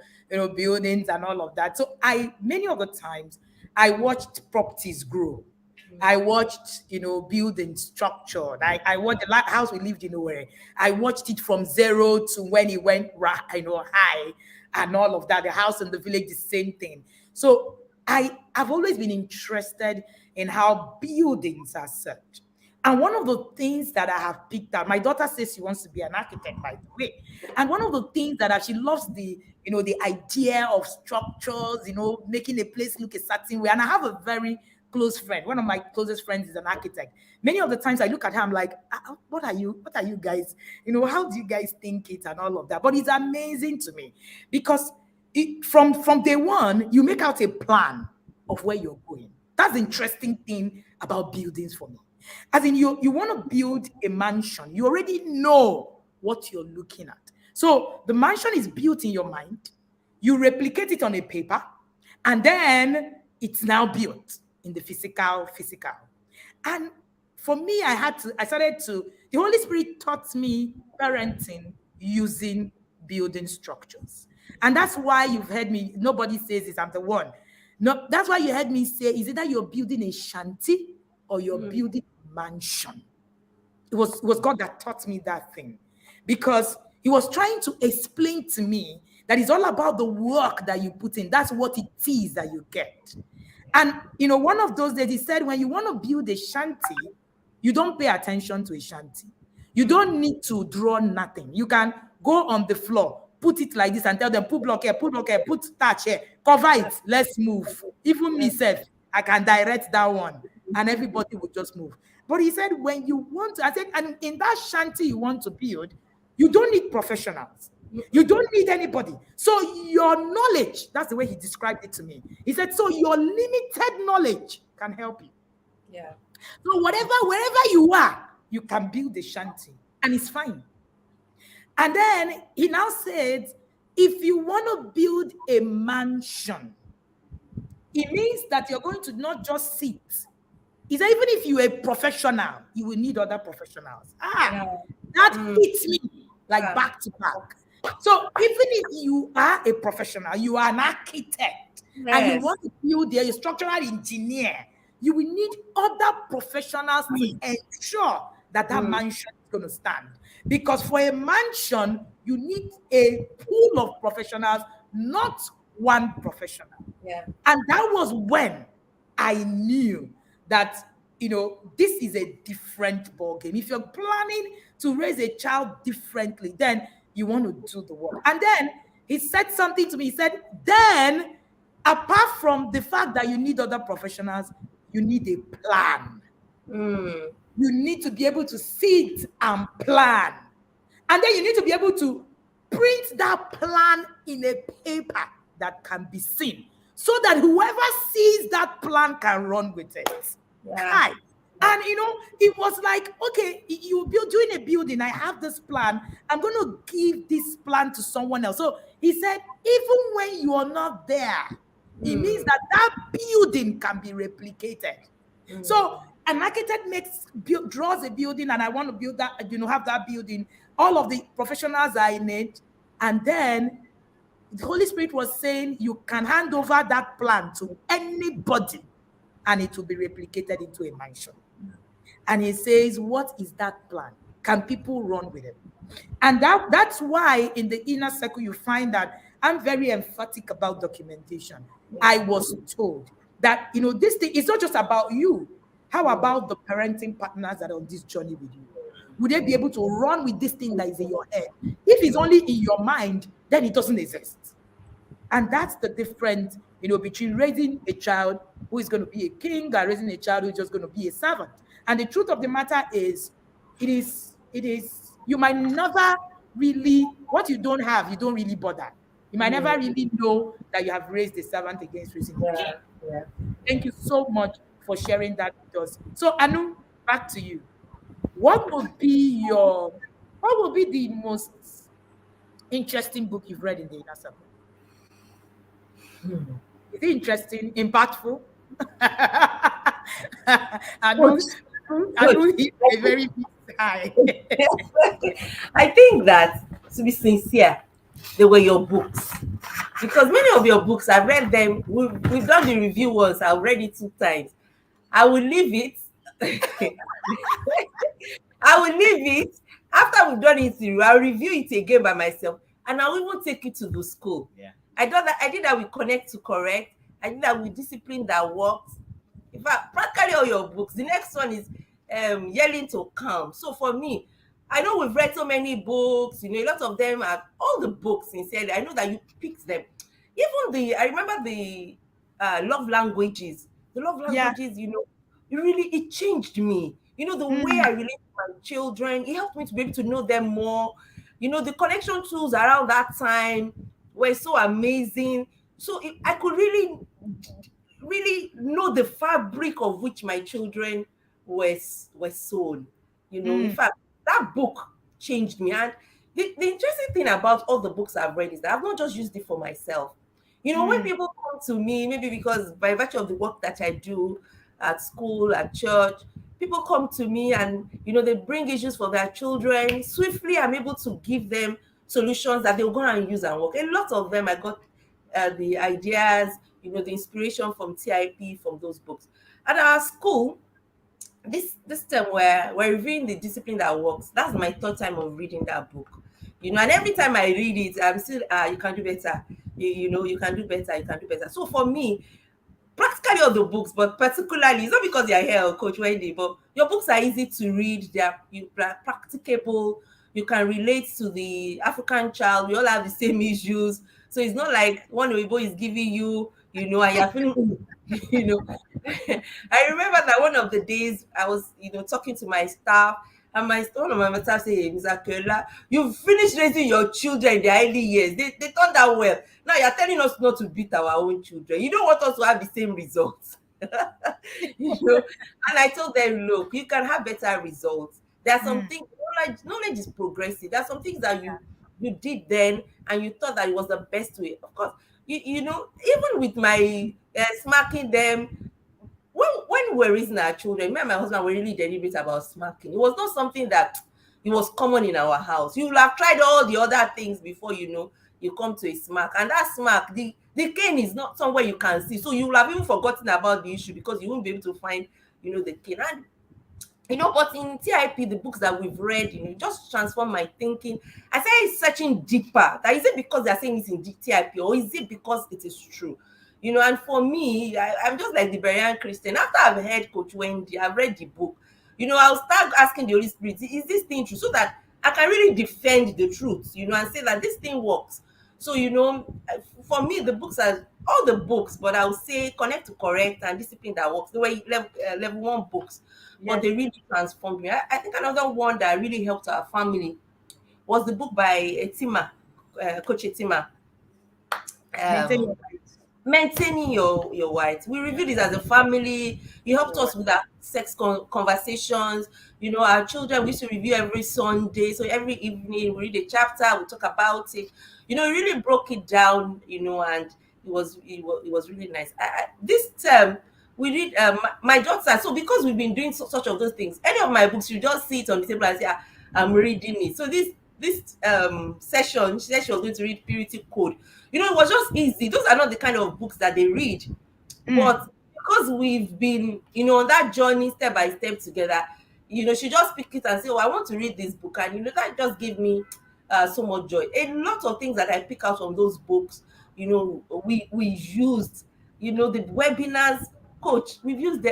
buildings and all of that. So many of the times, I watched properties grow. I watched, building structured. I watched the house we lived in nowhere. I watched it from zero to when it went, high and all of that. The house in the village, the same thing. So I've always been interested in how buildings are set. And one of the things that I have picked up, my daughter says she wants to be an architect, by the way. And one of the things that she loves the idea of structures, making a place look a certain way. And I have a very close friend. One of my closest friends is an architect. Many of the times I look at her, I'm like, what are you guys, how do you guys think it and all of that? But it's amazing to me because from day one, you make out a plan of where you're going. That's the interesting thing about buildings for me. As in, you want to build a mansion. You already know what you're looking at. So the mansion is built in your mind. You replicate it on a paper, and then it's now built in the physical. And for me, I started to, the Holy Spirit taught me parenting using building structures. And that's why you've heard me, nobody says this, I'm the one. No, that's why you heard me say, is it that you're building a shanty or you're building a mansion? It was God that taught me that thing, because he was trying to explain to me that it's all about the work that you put in. That's what it is that you get. And one of those days he said, when you want to build a shanty, you don't pay attention to a shanty. You don't need to draw nothing. You can go on the floor, put it like this and tell them, put block here, put touch here, cover it, let's move. Even myself, I can direct that one and everybody will just move. But he said, when you want to, I said, and in that shanty you want to build, you don't need professionals. You don't need anybody. So your knowledge, that's the way he described it to me. He said, so your limited knowledge can help you. Yeah. So wherever you are, you can build a shanty and it's fine. And then he now said, if you want to build a mansion, it means that you're going to not just sit. He said, even if you're a professional, you will need other professionals. That fits me like back to back. So even if you are a professional, you are an architect, and you want to build a structural engineer, you will need other professionals to ensure that mansion is going to stand. Because for a mansion, you need a pool of professionals, not one professional. Yeah. And that was when I knew that, this is a different ballgame. If you're planning to raise a child differently, then you want to do the work. And then he said something to me. He said, then, apart from the fact that you need other professionals, you need a plan. You need to be able to sit and plan. And then you need to be able to print that plan in a paper that can be seen, so that whoever sees that plan can run with it. Yeah. And it was like, okay, you're doing a building. I have this plan. I'm going to give this plan to someone else. So he said, even when you are not there, it means that building can be replicated. So an architect draws a building, and I want to build that, have that building. All of the professionals are in it. And then the Holy Spirit was saying, you can hand over that plan to anybody, and it will be replicated into a mansion. And he says, what is that plan? Can people run with it? And that's why in the inner circle, you find that I'm very emphatic about documentation. I was told that, this thing is not just about you. How about the parenting partners that are on this journey with you? Would they be able to run with this thing that is in your head? If it's only in your mind, then it doesn't exist. And that's the difference, between raising a child who is going to be a king and raising a child who is just going to be a servant. And the truth of the matter is, it is, you might never really, what you don't have, you don't really bother. You might never really know that you have raised a servant against raising a king. Yeah. Thank you so much for sharing that with us. So Anu, back to you. What would be the most interesting book you've read in the inner circle? Is it interesting, impactful? Anu is a very big guy. I think that, to be sincere, they were your books. Because many of your books, I've read them. We've done the review once. I've read it 2 times. I will leave it. I will leave it. After we've done it, I'll review it again by myself. And I'll even take it to the school. Yeah. I did that with Connect to Correct. I did that with Discipline That Works. In fact, practically all your books. The next one is Yelling to Calm. So for me, I know we've read so many books, a lot of them are all the books, sincerely. I know that you picked them. Even I remember the love languages. The love languages, it changed me. The way I relate to my children, it helped me to be able to know them more. The connection tools around that time were so amazing. So I could really, really know the fabric of which my children were sewn. In fact, that book changed me. And the interesting thing about all the books I've read is that I've not just used it for myself. When people come to me, maybe because by virtue of the work that I do at school, at church, people come to me and they bring issues for their children. Swiftly, I'm able to give them solutions that they'll go and use and work. A lot of them, I got the ideas, the inspiration from TIP, from those books. At our school, this term we're reviewing the discipline that works. That's my third time of reading that book. And every time I read it, I'm still you can do better. You can do better, you can do better. So for me, practically all the books, but particularly, it's not because they are here or Coach Wendy, but your books are easy to read, they are practicable, you can relate to the African child, we all have the same issues. So it's not like one Weibo is giving you, and you're feeling, I remember that one of the days I was, talking to my staff, and one of my staff said, "Hey, Mr Akinola, you've finished raising your children in their early years. They turned out well. Now you're telling us not to beat our own children. You don't want us to have the same results." And I told them, look, you can have better results. There are some things, knowledge is progressive. There are some things that you did then and you thought that it was the best way. Of course, even with my smacking them, when we were raising our children, me and my husband were really deliberate about smacking. It was not something that it was common in our house. You will have tried all the other things before you come to a smack. And that smack, the cane is not somewhere you can see. So you will have even forgotten about the issue because you won't be able to find, the cane. And but in TIP, the books that we've read, just transform my thinking. I started searching deeper. That is it because they're saying it's in TIP, or is it because it is true? And for me, I'm just like the Berean Christian. After I've heard Coach Wendy, I've read the book, I'll start asking the Holy Spirit, is this thing true? So that I can really defend the truth, and say that this thing works. So, for me, the books are all the books, but I would say Connect to Correct and Discipline That Works. They were level 1 books, but they really transformed me. I think another one that really helped our family was the book by Etima, Coach Etima. Maintaining your white. We reviewed it as a family. You helped us with our sex conversations. Our children, we used to review every Sunday. So every evening we read a chapter, we talk about it. It really broke it down, and it was really nice. This term we read my daughter. So because we've been doing such of those things, any of my books, you just see it on the table and say, I'm reading it. So this session, she said she was going to read Purity Code. It was just easy. Those are not the kind of books that they read. But because we've been, on that journey step by step together, she just pick it and say, I want to read this book. And, that just gave me so much joy. A lot of things that I pick out from those books, we used, the webinars. Coach, we've used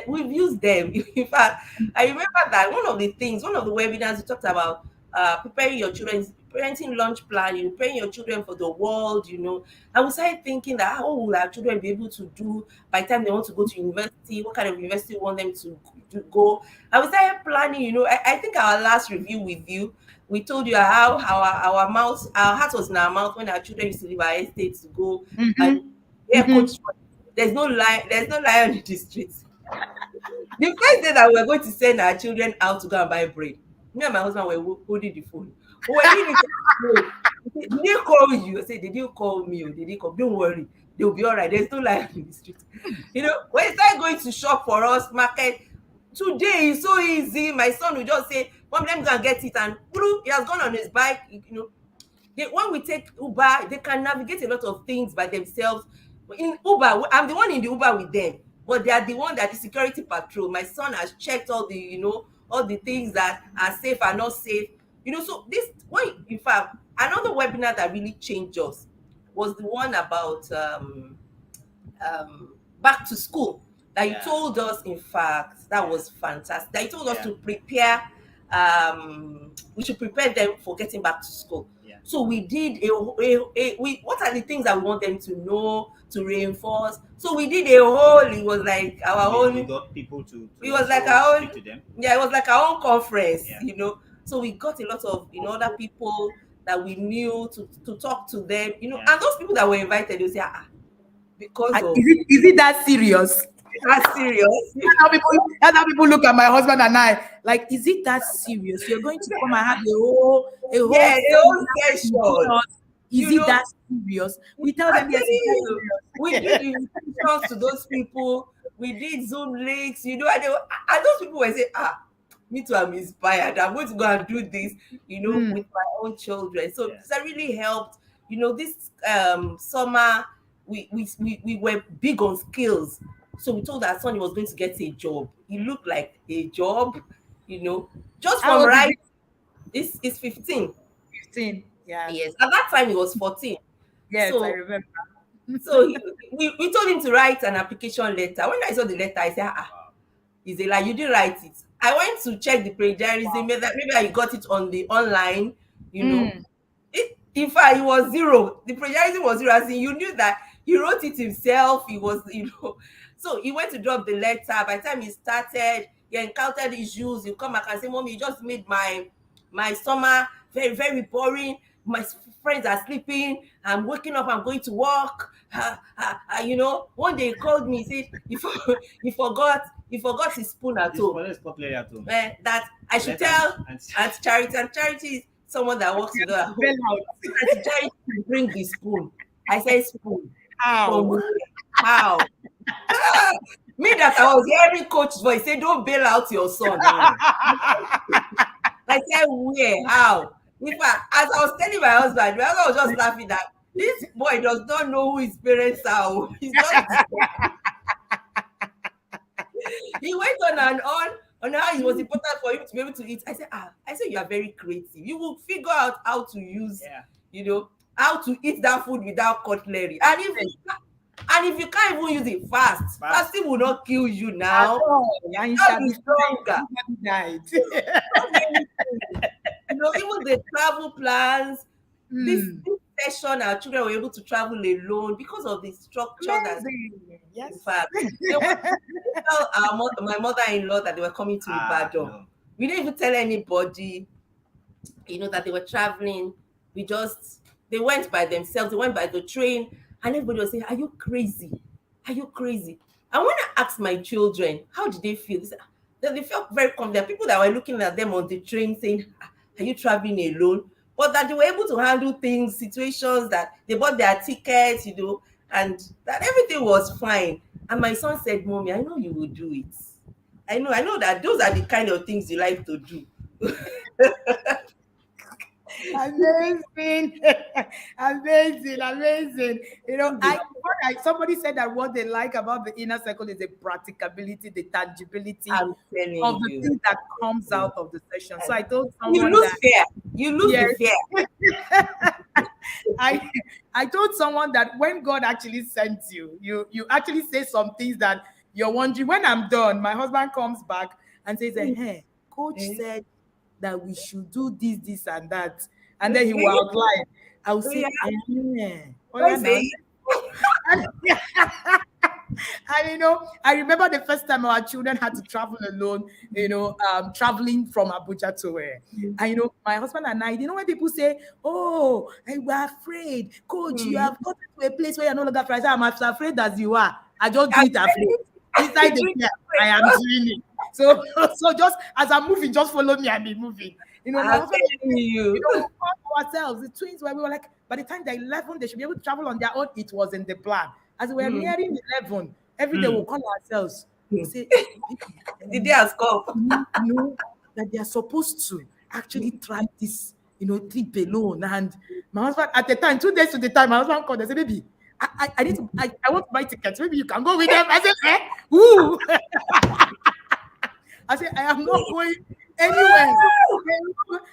them. In fact, I remember that one of the webinars we talked about preparing your children's parenting lunch plan, preparing your children for the world, and we started thinking that how will our children be able to do by the time they want to go to university, what kind of university we want them to go. And we started planning, I think our last review with you, we told you how our heart was in our mouth when our children used to leave our estate to go. And Coach, there's no lion in the streets. The first day that we were going to send our children out to go and buy bread, me and my husband were holding the phone. Did they call you? I said, they didn't call me. They didn't call. Don't worry, they'll be all right. There's no lion in the street. When they start going to shop for us, market, today is so easy. My son will just say, Mom, let me go and get it. And he has gone on his bike. When we take Uber, they can navigate a lot of things by themselves. In Uber, I'm the one in the Uber with them, but they are the one that the security patrol. My son has checked all the, all the things that are safe and not safe. So in fact, another webinar that really changed us was the one about back to school. That you told us, in fact, that was fantastic. That you told us to prepare, we should prepare them for getting back to school. Yeah. So we did what are the things that we want them to know, to reinforce? So we did it was like our own. We got people to it was like our own. To them. Yeah, it was like our own conference, So we got a lot of other people that we knew to talk to them, and those people that were invited, they say, because of is it that serious? That's serious. That's how people look at my husband and I. Like, is it that serious? You're going to come and have a whole session. Is You it know, that serious? We tell I'm them, yes, telling it's that you, we did serious. invitations to those people. We did Zoom links, and and those people were saying, me too, I'm inspired. I'm going to go and do this, Mm. with my own children. So Yeah. that really helped. This summer, we were big on skills. So we told our son he was going to get a job. He looked like a job, just How from old is right. it? It's 15. 15. Yeah. Yes. At that time, he was 14. Yes, I So remember. so we told him to write an application letter. When I saw the letter, I said, he's a lie. You didn't write it. I went to check the plagiarism. Maybe I got it on the online, you know. Mm. In fact, it was zero. The plagiarism was zero. As in, you knew that he wrote it himself. He was. So he went to drop the letter. By the time he started, he encountered issues. You come back and say, "Mommy, you just made my summer very, very boring. My friends are sleeping. I'm waking up. I'm going to work." One day he called me. He said he forgot his spoon at This home. one is popular at home. That I should Let tell and at Charity. And Charity is someone that works with her at home. Bell out. Auntie Charity to bring the spoon. I said, spoon. From How? where? How? Me that I was hearing coach's voice say, don't bail out your son. I said, where? How? In fact, as I was telling my husband was just laughing that this boy does not know who his parents are. He's just he went on and on how it was important for him to be able to eat. I said you are very creative. You will figure out how to use, how to eat that food without cutlery. And if you can't even use it fasting will not kill you now. Yeah, you You'll shall be be stronger. died. So many things. Even the travel plans. This session, our children were able to travel alone because of the structure that. Amazing. Yes. In fact, they tell my mother-in-law that they were coming to Ibadan. No. We didn't even tell anybody, that they were traveling. They went by themselves. They went by the train, and everybody was saying, "Are you crazy? Are you crazy?" And when I asked my children, how did they feel? They felt very confident. People that were looking at them on the train saying, "Are you traveling alone?" But that they were able to handle things, situations, that they bought their tickets, and that everything was fine. And my son said, "Mommy, I know you will do it. I know that those are the kind of things you like to do." Amazing. Amazing. Somebody said that what they like about the inner circle is the practicability, the tangibility I'm telling of the you. thing that comes out of the session. So I told You someone lose that fear. You lose Yes. the fear. I told someone that when God actually sends you, you actually say some things that you're wondering. When I'm done, my husband comes back and says, "Hey, coach said that we should do this, and that." And then he will outline. I will say, Why yeah. say And, and I remember the first time our children had to travel alone, traveling from Abuja to where. And my husband and I, when people say, "Oh, we're afraid, coach, you have gotten to a place where you're no longer afraid." I say, "I'm as afraid as you are. I just do it afraid. Inside the fear, I am doing it." So just as I'm moving, just follow me and be moving. My I'm husband, telling you. we call ourselves the twins where we were like, by the time they're 11, they should be able to travel on their own. It was in the plan. As we were nearing 11, every day we'll call ourselves. We'll say, The day has come. that they are supposed to actually try this, trip alone. And my husband, at the time, 2 days to the time, my husband called and said, "Baby, I want to buy tickets. Maybe you can go with them." I said, Woo! I said, "I am not going anywhere."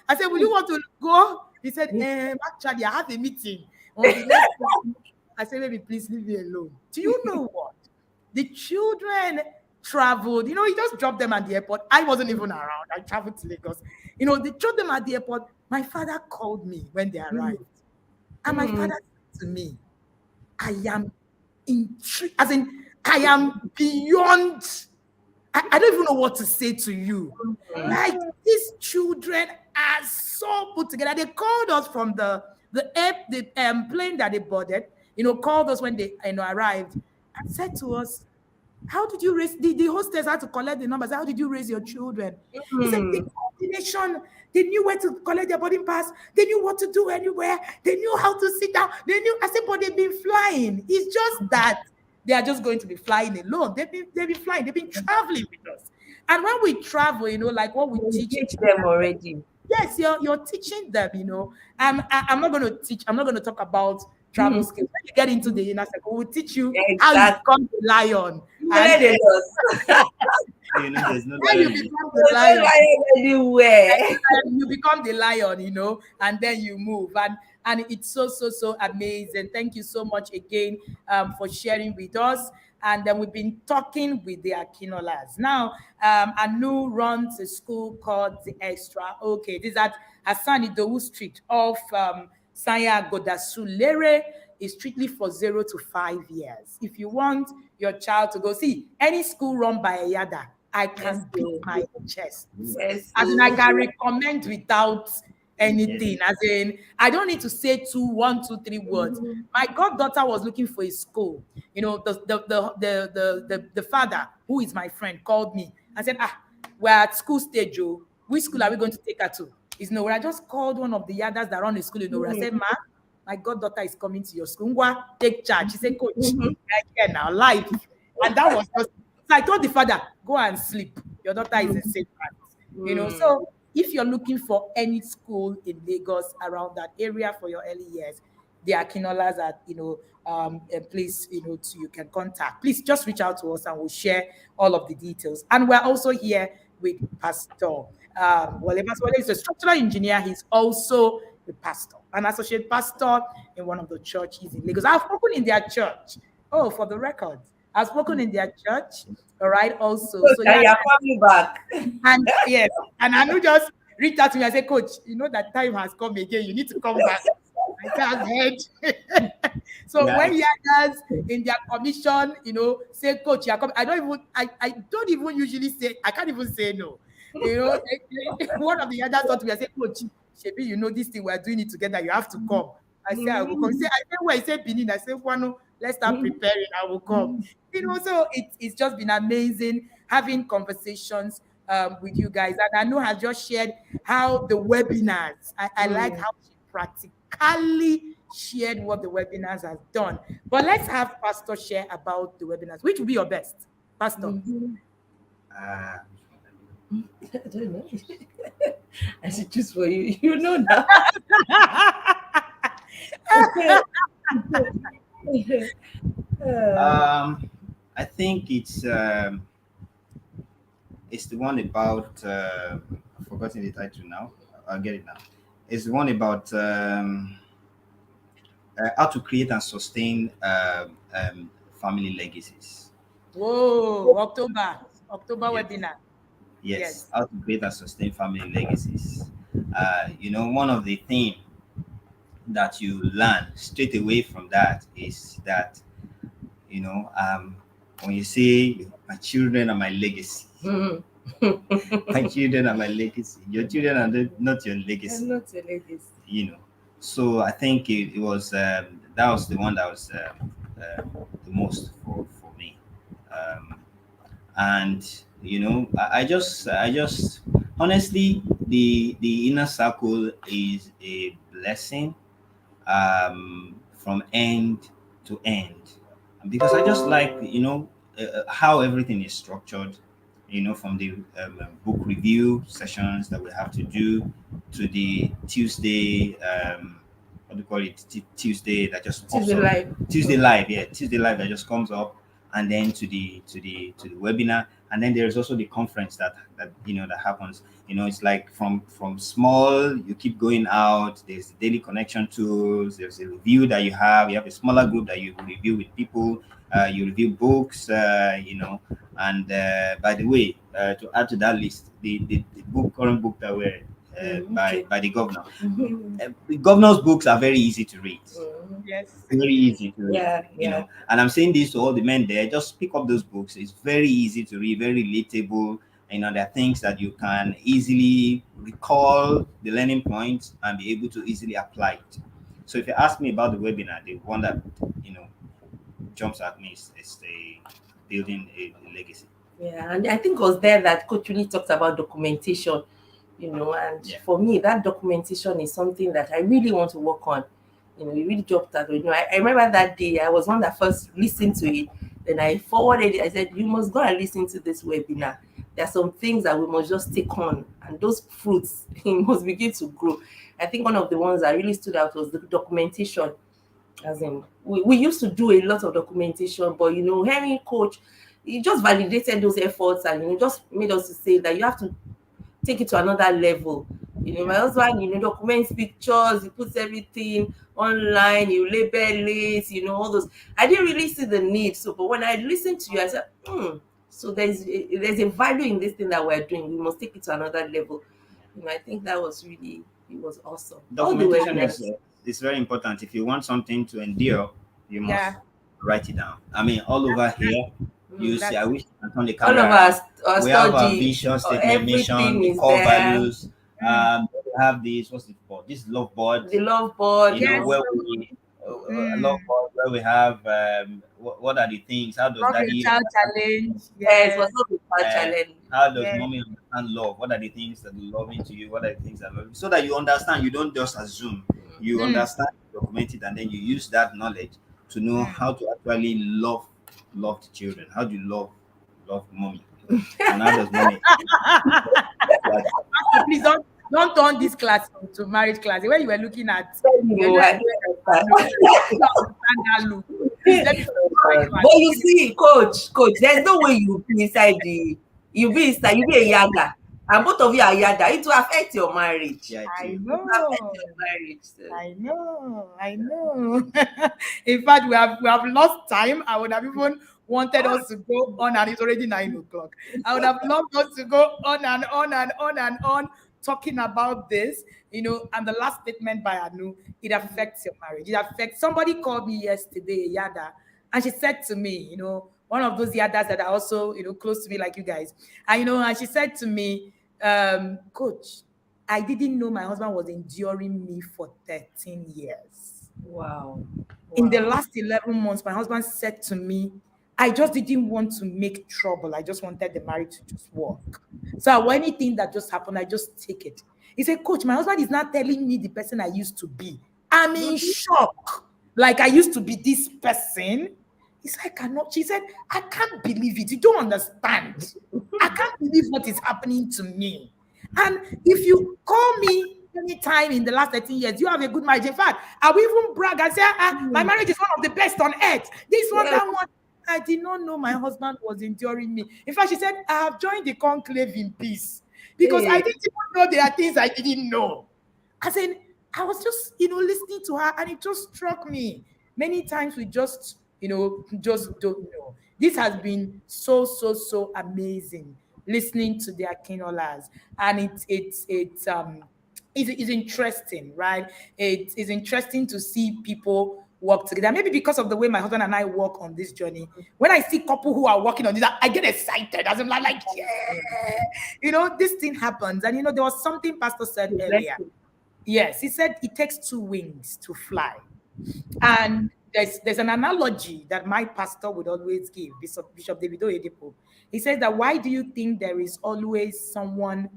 I said, "Will you want to go?" He said, "Actually, I have a meeting on the next one." I said, "Baby, please leave me alone." Do you know what? The children traveled. He just dropped them at the airport. I wasn't even around. I traveled to Lagos. They dropped them at the airport. My father called me when they arrived. And my father said to me, "I am intrigued, as in, I am beyond. I don't even know what to say to you. Like, these children are so put together." They called us from the plane that they boarded, called us when they arrived and said to us, "How did you raise the hostess had to collect the numbers? How did you raise your children?" He said, "They called destination. They knew where to collect their boarding pass. They knew what to do anywhere. They knew how to sit down. They knew. I said, but they've been flying. It's just that they are just going to be flying alone. They've been flying. They've been traveling with us. And when we travel, like what we You teach. engage them already. Yes, you're teaching them. I'm not going to teach. I'm not going to talk about travel skills. When you get into the inner circle, we'll teach you how you Exactly. become the lion. You And let it go. There's no how you lion. become the lion. Anywhere. You become the lion, and then you move. And it's so amazing. Thank you so much again for sharing with us. And then we've been talking with the Akinolas. Now, Anu runs a school called the Xtraokids. This is at Hassan Idowu Street off Sanya Godasulere. Is strictly for 0 to 5 years. If you want your child to go, see any school run by a yada, I can beat my chest. Yes. As in, I can recommend without anything. As in, I don't need to say 1, 2, 3 words. My goddaughter was looking for a school. The father, who is my friend, called me and said, we're at school stage, Joe. Which school are we going to take her to? It's nowhere. I just called one of the yadas that run the school in nowhere. I said, ma, my goddaughter is coming to your school. Ngwa, take charge. She said, coach, I can now live. And that was just, so I told the father, go and sleep. Your daughter is in safe hands. So if you're looking for any school in Lagos around that area for your early years, the Akinolas are, a place, you can contact. Please just reach out to us and we'll share all of the details. And we're also here with Pastor Wale. Pastor Wale is a structural engineer. He's also the pastor, an associate pastor in one of the churches in Lagos. I've spoken in their church. Oh, for the record, I've spoken in their church. All right, also. So yeah, you're coming back. And yes, and Anu just reached out to me and said, coach, that time has come again. You need to come back. I said, I've heard. So when yadas in their commission, say, coach, you're coming. I don't even usually say, I can't even say no. One of the yadas thought to me, I said, coach, Shebi, this thing, we're doing it together. You have to come. I said, I will come. I said, where? I said, Benin. I said, Wano, let's start preparing. I will come. So it's just been amazing having conversations with you guys. And Anu has just shared how the webinars, I like how she practically shared what the webinars has done. But let's have Pastor share about the webinars. Which will be your best, Pastor? I don't know. I should choose for you. You know now. I think it's the one about I've forgotten the title now. I'll get it now. It's the one about how to create and sustain family legacies. Whoa, October webinar. Yes, how to create and sustain family legacies. One of the things that you learn straight away from that is that, when you say my children are my legacy, my children are my legacy. Your children are not your legacy. I'm not your legacy. So I think it was that was the one that was the most for me. And I just honestly, the inner circle is a blessing from end to end, because I just like how everything is structured, from the book review sessions that we have to do to the Tuesday what do you call it, Tuesday that just Tuesday up. live. Tuesday live that just comes up, and then to the webinar, and then there's also the conference that happens. It's like from small, you keep going out. There's the daily connection tools. There's a review that you have a smaller group that you review with people. You review books, and by the way, to add to that list, the current book that we're by the governor. The governor's books are very easy to read. Yes. Very easy to read. Yeah. And I'm saying this to all the men there, just pick up those books. It's very easy to read, very relatable. There are things that you can easily recall the learning points and be able to easily apply it. So if you ask me about the webinar, the one that jumps at me is the building a legacy. Yeah, and I think it was there that Coach really talked about documentation. And Yeah. for me, that documentation is something that I really want to work on. It really dropped that. I remember that day I was one that first listened to it. Then I forwarded it. I said, "You must go and listen to this webinar. There are some things that we must just take on, and those fruits must begin to grow." I think one of the ones that really stood out was the documentation. As in, we used to do a lot of documentation, but hearing coach, he just validated those efforts and just made us to say that you have to take it to another level. My husband, documents pictures, he puts everything online, you label it, all those. I didn't really see the need. So, but when I listened to you, I said, so there's a value in this thing that we're doing. We must take it to another level. I think that was really, it was awesome. All the Documentation webinars. is very important. If you want something to endure, you must Yeah. write it down. I mean, all over here, you see, I That's wish I can turn the All camera of around. our We have our study, vision statement, mission, everything the is core there. values. We have this, what's it called? This love board. The love board, yes. Where we a love board where we have what are the things? How does From your daddy child understand challenge. Yes, Yes. was not a uh, challenge. how does Yes. mommy understand love? What are the things that are loving to you? What are the things that love you? So that you understand, you don't just assume. You understand, document it, and then you use that knowledge to know how to actually love the children. How do you love mommy? And how does mommy like Pastor, please don't turn this class to marriage class. Where you were looking at, you're I just don't no, understand. you don't understand that look. Please let me But you see, coach, there's no way you be inside you be a yaga, and both of you are yaga. It will affect your marriage. yeah, I It will affect know. your marriage. So. I know. In fact, we have lost time. I would have even wanted us to go on, and it's already 9 o'clock. I would have loved us to go on and on and on and on talking about this. And the last statement by Anu, it affects your marriage. It affects somebody called me yesterday, Yada, and she said to me, one of those Yadas that are also, close to me like you guys. And she said to me, Coach, I didn't know my husband was enduring me for 13 years. Wow. In the last 11 months, my husband said to me, I just didn't want to make trouble. I just wanted the marriage to just work. So anything that just happened, I just take it. He said, Coach, my husband is not telling me the person I used to be. I'm in shock. Like I used to be this person. He's like, she said, I can't believe it. You don't understand. I can't believe what is happening to me. And if you call me anytime in the last 13 years, you have a good marriage. In fact, I will even brag and say, my marriage is one of the best on earth. This one, that one. I did not know my husband was enduring me. In fact, she said, I have joined the conclave in peace because I didn't even know there are things I didn't know. As in, I was just, listening to her and it just struck me. Many times we just, just don't know. This has been so, so, so amazing listening to the Akinolas. And it's interesting, right? It is interesting to see people work together. Maybe because of the way my husband and I work on this journey. When I see couple who are working on this, I get excited. As I'm like, yeah, this thing happens. And there was something Pastor said earlier. Yes, he said it takes 2 wings to fly. And there's an analogy that my pastor would always give, Bishop David Oyedepo. He says that why do you think there is always someone,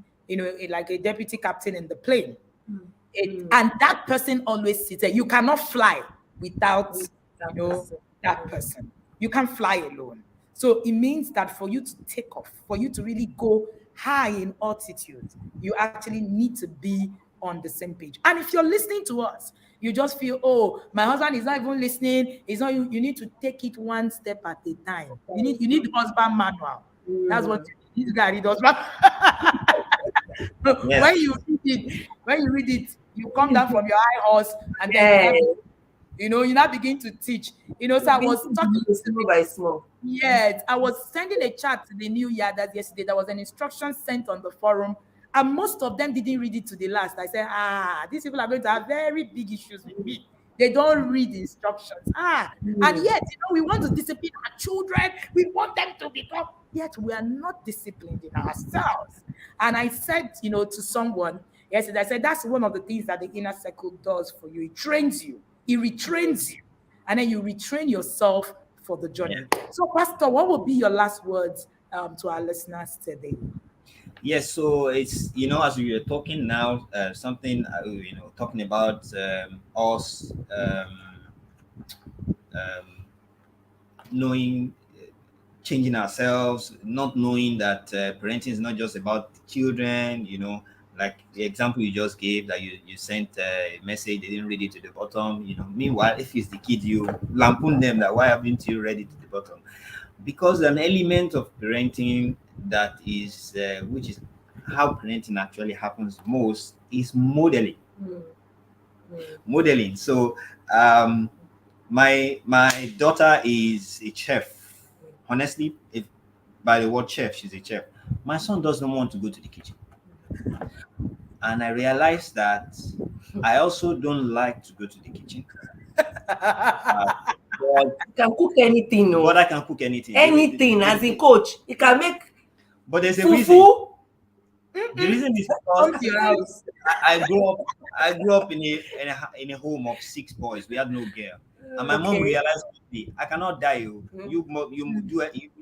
like a deputy captain in the plane? And that person always sits there. You cannot fly without, that person. You can't fly alone. So it means that for you to take off, for you to really go high in altitude, you actually need to be on the same page. And if you're listening to us, you just feel, oh, my husband is not even listening. It's not you. You need to take it one step at a time. You need husband manual. That's what this guy read husband. Yes. When you read it, you come down from your high horse and then you now begin to teach. So I was talking small by small. Yes, I was sending a chat to the new Yadas yesterday. There was an instruction sent on the forum, and most of them didn't read it to the last. I said, these people are going to have very big issues with me. They don't read the instructions. And yet, we want to discipline our children. We want them to become, yet we are not disciplined in ourselves. And I said, to someone yesterday, I said, that's one of the things that the inner circle does for you. It trains you. It retrains you. And then you retrain yourself for the journey. So, Pastor, what would be your last words to our listeners today? Yes, so it's as we were talking now, something talking about us um, knowing, changing ourselves, not knowing that parenting is not just about children. Like the example you just gave, that you sent a message, they didn't read it to the bottom. Meanwhile, if it's the kid, you lampoon them that why haven't you read it to the bottom? Because an element of parenting that is which is how parenting actually happens most is modeling. Mm. Modeling. So my daughter is a chef. Honestly, if by the word chef, she's a chef. My son doesn't want to go to the kitchen, and I realized that I also don't like to go to the kitchen. But, You can cook anything, no? but I can cook anything. Anything, as a coach. You can make But there's a reason. fufu. The reason is Come because to your house. I grew up in a home of 6 boys. We had no girl, and my mom Okay. realized quickly, I cannot die. You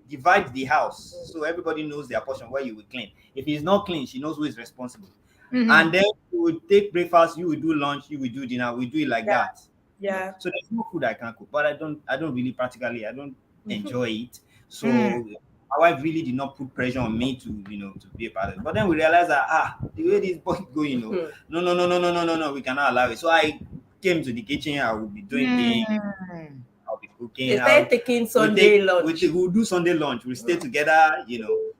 divide the house so everybody knows their portion where you will clean. If it's not clean, she knows who is responsible. And then you will take breakfast, you will do lunch, you will do dinner. We do it like that. Yeah. So there's no food I can't cook, but I don't really practically, I don't enjoy it. So my wife really did not put pressure on me to be a part of it. But then we realized that the way this boy going, no, we cannot allow it. So I came to the kitchen. I will be doing things. I'll be cooking. They started taking Sunday lunch. We'll do Sunday lunch. We'll stay together.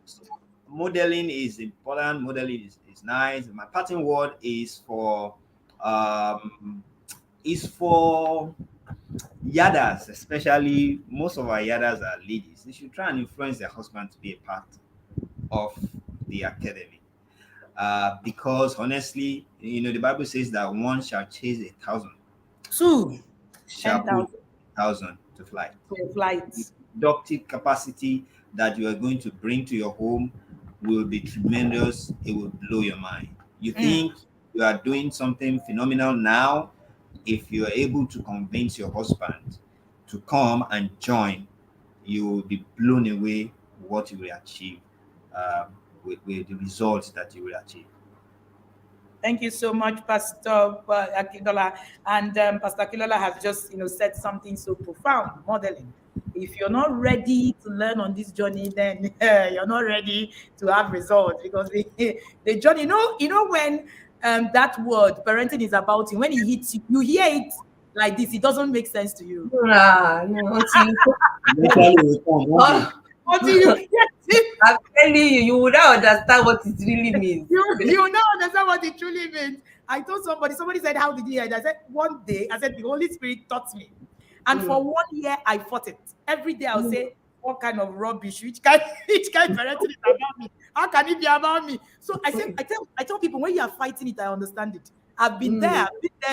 So modeling is important. Modeling is nice. My parting word is for yadas, especially most of our yadas are ladies. They should try and influence their husband to be a part of the academy. Because honestly, the Bible says that one shall chase 1,000, Two. shall put 1,000 to flight. Flights. Productive capacity that you are going to bring to your home will be tremendous. It will blow your mind. You think you are doing something phenomenal now. If you are able to convince your husband to come and join, you will be blown away what you will achieve with the results that you will achieve. Thank you so much, Pastor Akinola. And Pastor Akinola has just, said something so profound, modeling. If you're not ready to learn on this journey, then you're not ready to have results, because the journey, when that word parenting is about you, when it hits you, you hear it like this, it doesn't make sense to you. No, What do you I'm telling you, you would not understand what it really means. you now understand what it truly means. I told somebody said, how did you hear it? I said, one day, the Holy Spirit taught me. And for 1 year, I fought it. Every day I'll say, what kind of rubbish, which kind parenting is about me? How can it be about me? So I tell people, when you are fighting it, I understand it. I've been there,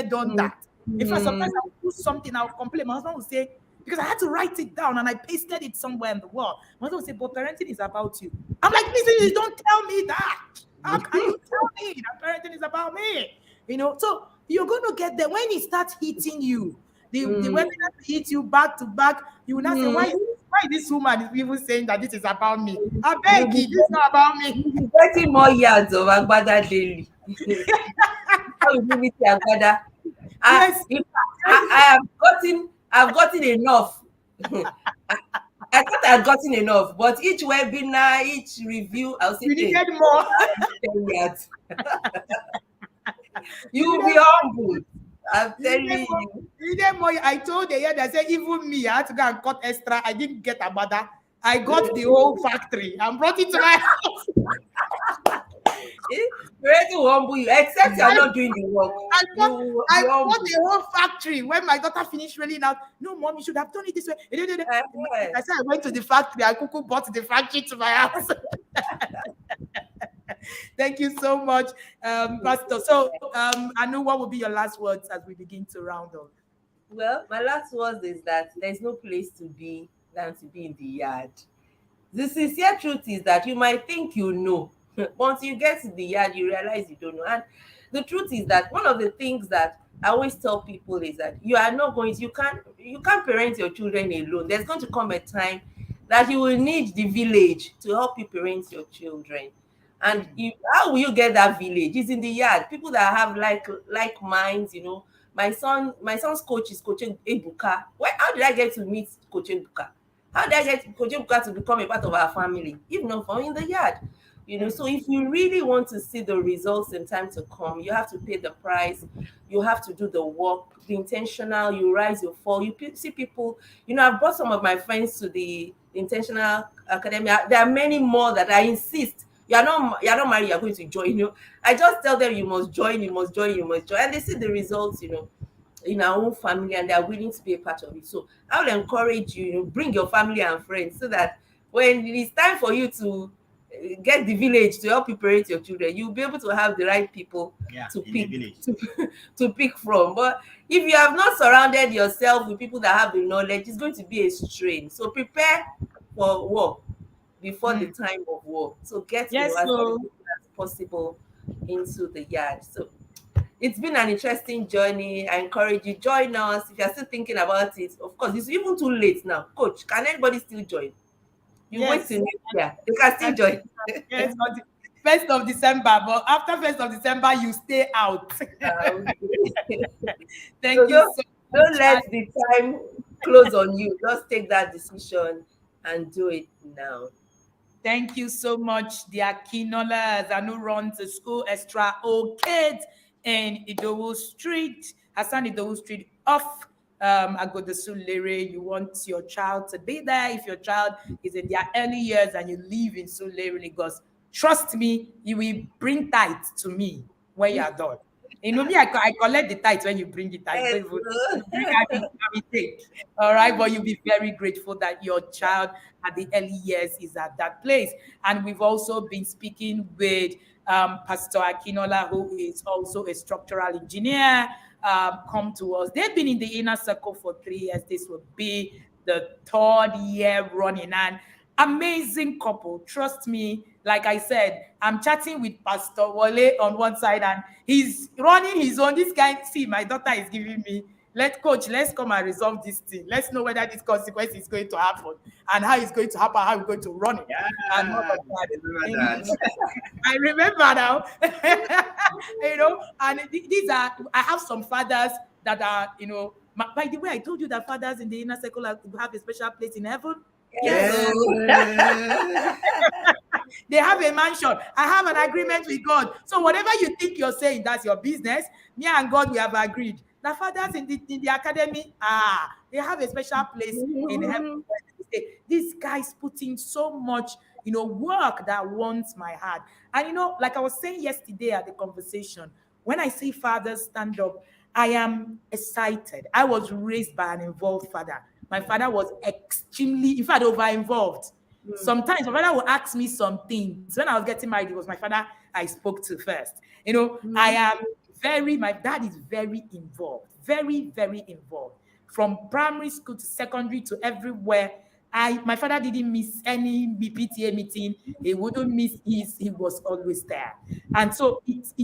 done that. In fact, sometimes I'll do something, I'll complain. My husband will say, because I had to write it down and I pasted it somewhere in the wall. My husband will say, but parenting is about you. I'm like, listen, you don't tell me that. How can you tell me that parenting is about me? So you're going to get there when it starts hitting you. The webinar hit you back to back. You will not say, why this woman is even saying that this is about me? I beg you, this is not about me. You're getting more yards of Agbada daily. How you give it to Agbada? Yes. I've gotten enough. I thought I had gotten enough, but each webinar, each review, I'll say, You needed more. You will be humble. I'm telling you. You needed more. I told the I said, even me, I had to go and cut extra. I didn't get Abada. I got the whole factory and brought it to my house. Ready to humble you, except you're not doing the work. I bought the whole factory. When my daughter finished rolling out, no, mom, you should have done it this way. I said, I went to the factory. I bought the factory to my house. Thank you so much, Pastor. So, I know what will be your last words as we begin to round off. Well, my last words is that there's no place to be than to be in the yard. The sincere truth is that you might think you know. Once you get to the yard, you realize you don't know. And the truth is that one of the things that I always tell people is that you can't parent your children alone. There's going to come a time that you will need the village to help you parent your children. And Mm. you, how will you get that village? It's in the yard. People that have like minds, you know. My son's coach is Coach Ebuka. Where how did I get to meet Coach Ebuka? How did I get Coach Ebuka to become a part of our family? If not for in the yard. You know, Mm. so if you really want to see the results in time to come, you have to pay the price, you have to do the work, be intentional, you rise, you fall. See people, you know, I've brought some of my friends to the intentional academy. There are many more that I insist you're not married, you're going to join. You know, I just tell them you must join, you must join, you must join, and they see the results, you know, in our own family, and they're willing to be a part of it. So I will encourage you, you know, bring your family and friends so that when it is time for you to get the village to help you parent your children, you'll be able to have the right people Yeah, to in the pick village. to pick from. But if you have not surrounded yourself with people that have the knowledge, it's going to be a strain. So prepare for war before the Mm. time of war. So get, you know, Yes, as many so people as possible into the yard. So it's been an interesting journey. I encourage you, join us. If you're still thinking about it, of course, it's even too late now. Coach, can anybody still join? You wait till yes. next year. They can still And join. yes, on the 1st of December, but after 1st of December, you stay out. Okay. So Thank you don't so don't much. let the time close on you. Just take that decision and do it now. Thank you so much, the Akinolas, and who runs the school Xtraokids in Idowu Street, Hassan Idowu Street off Agoda. You want your child to be there. If your child is in their early years and you live in Sulere, Lagos, trust me, you will bring tithe to me when you are done. You know me, I collect the tithe when you bring it. I Yes. don't even bring I will take. All right, but you'll be very grateful that your child at the early years is at that place. And we've also been speaking with Pastor Akinola, who is also a structural engineer. Come to us. They've been in the inner circle for 3 years. This will be the third year running. And amazing couple. Trust me, like I said, I'm chatting with Pastor Wale on one side and he's running his own. This guy, see, my daughter is giving me, let's come and resolve this thing. Let's know whether this consequence is going to happen and how it's going to happen, how we're going to run it. Yeah, And all of I that. remember You that. know, I remember now. And these are, I have some fathers that are, by the way, I told you that fathers in the inner circle have a special place in heaven. Yes. Yes, Yes. So they have a mansion. I have an agreement with God. So whatever you think you're saying, that's your business. Me and God, we have agreed. The fathers in the academy, they have a special place in heaven. mhm. This guy's putting so much, work that wants my heart. And like I was saying yesterday at the conversation, when I see fathers stand up, I am excited. I was raised by an involved father. My father was extremely, in fact, over involved. Sometimes my father would ask me some things. When I was getting married, it was my father I spoke to first. I Mhm. am my dad is very involved, very, very involved. From primary school to secondary to everywhere. My father didn't miss any PTA meeting. He wouldn't miss he was always there. And so it's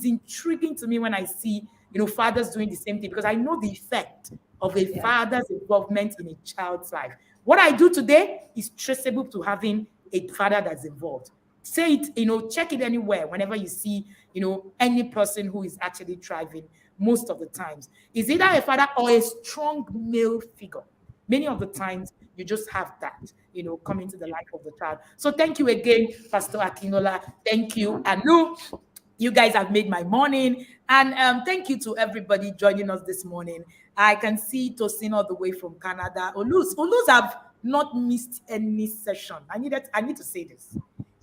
intriguing to me when I see, fathers doing the same thing because I know the effect of a Yeah. father's involvement in a child's life. What I do today is traceable to having a father that's involved. Say it, check it anywhere whenever you see, any person who is actually thriving most of the times. Is either a father or a strong male figure. Many of the times you just have that, come into the life of the child. So thank you again, Pastor Akinola. Thank you, Anu. You guys have made my morning. And thank you to everybody joining us this morning. I can see Tosin all the way from Canada. Olus have not missed any session. I need to say this.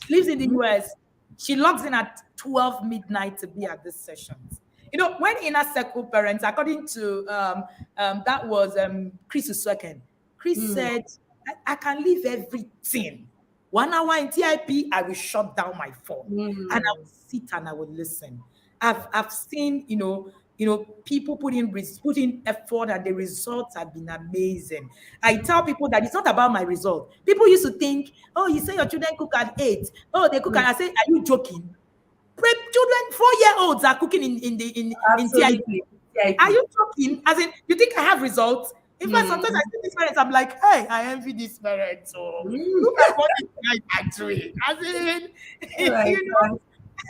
She lives in the US. She logs in at 12 midnight to be at these sessions. When inner circle parents, according to that was Chris Usweken, Chris Mm. said, I can leave everything. 1 hour in TIP, I will shut down my phone and I will Mm. sit and I will listen. I've seen, people putting effort and the results have been amazing. I tell people that it's not about my result. People used to think, oh, you say your children cook at 8. Oh, they cook at, Mm. I say, are you joking? Children, 4-year-olds are cooking in TIP. Absolutely. Are CIP. you joking? As in, you think I have results? In fact, sometimes I see these parents, I'm like, hey, I envy these parents. So look at what these guys are doing. As in, Oh my you know,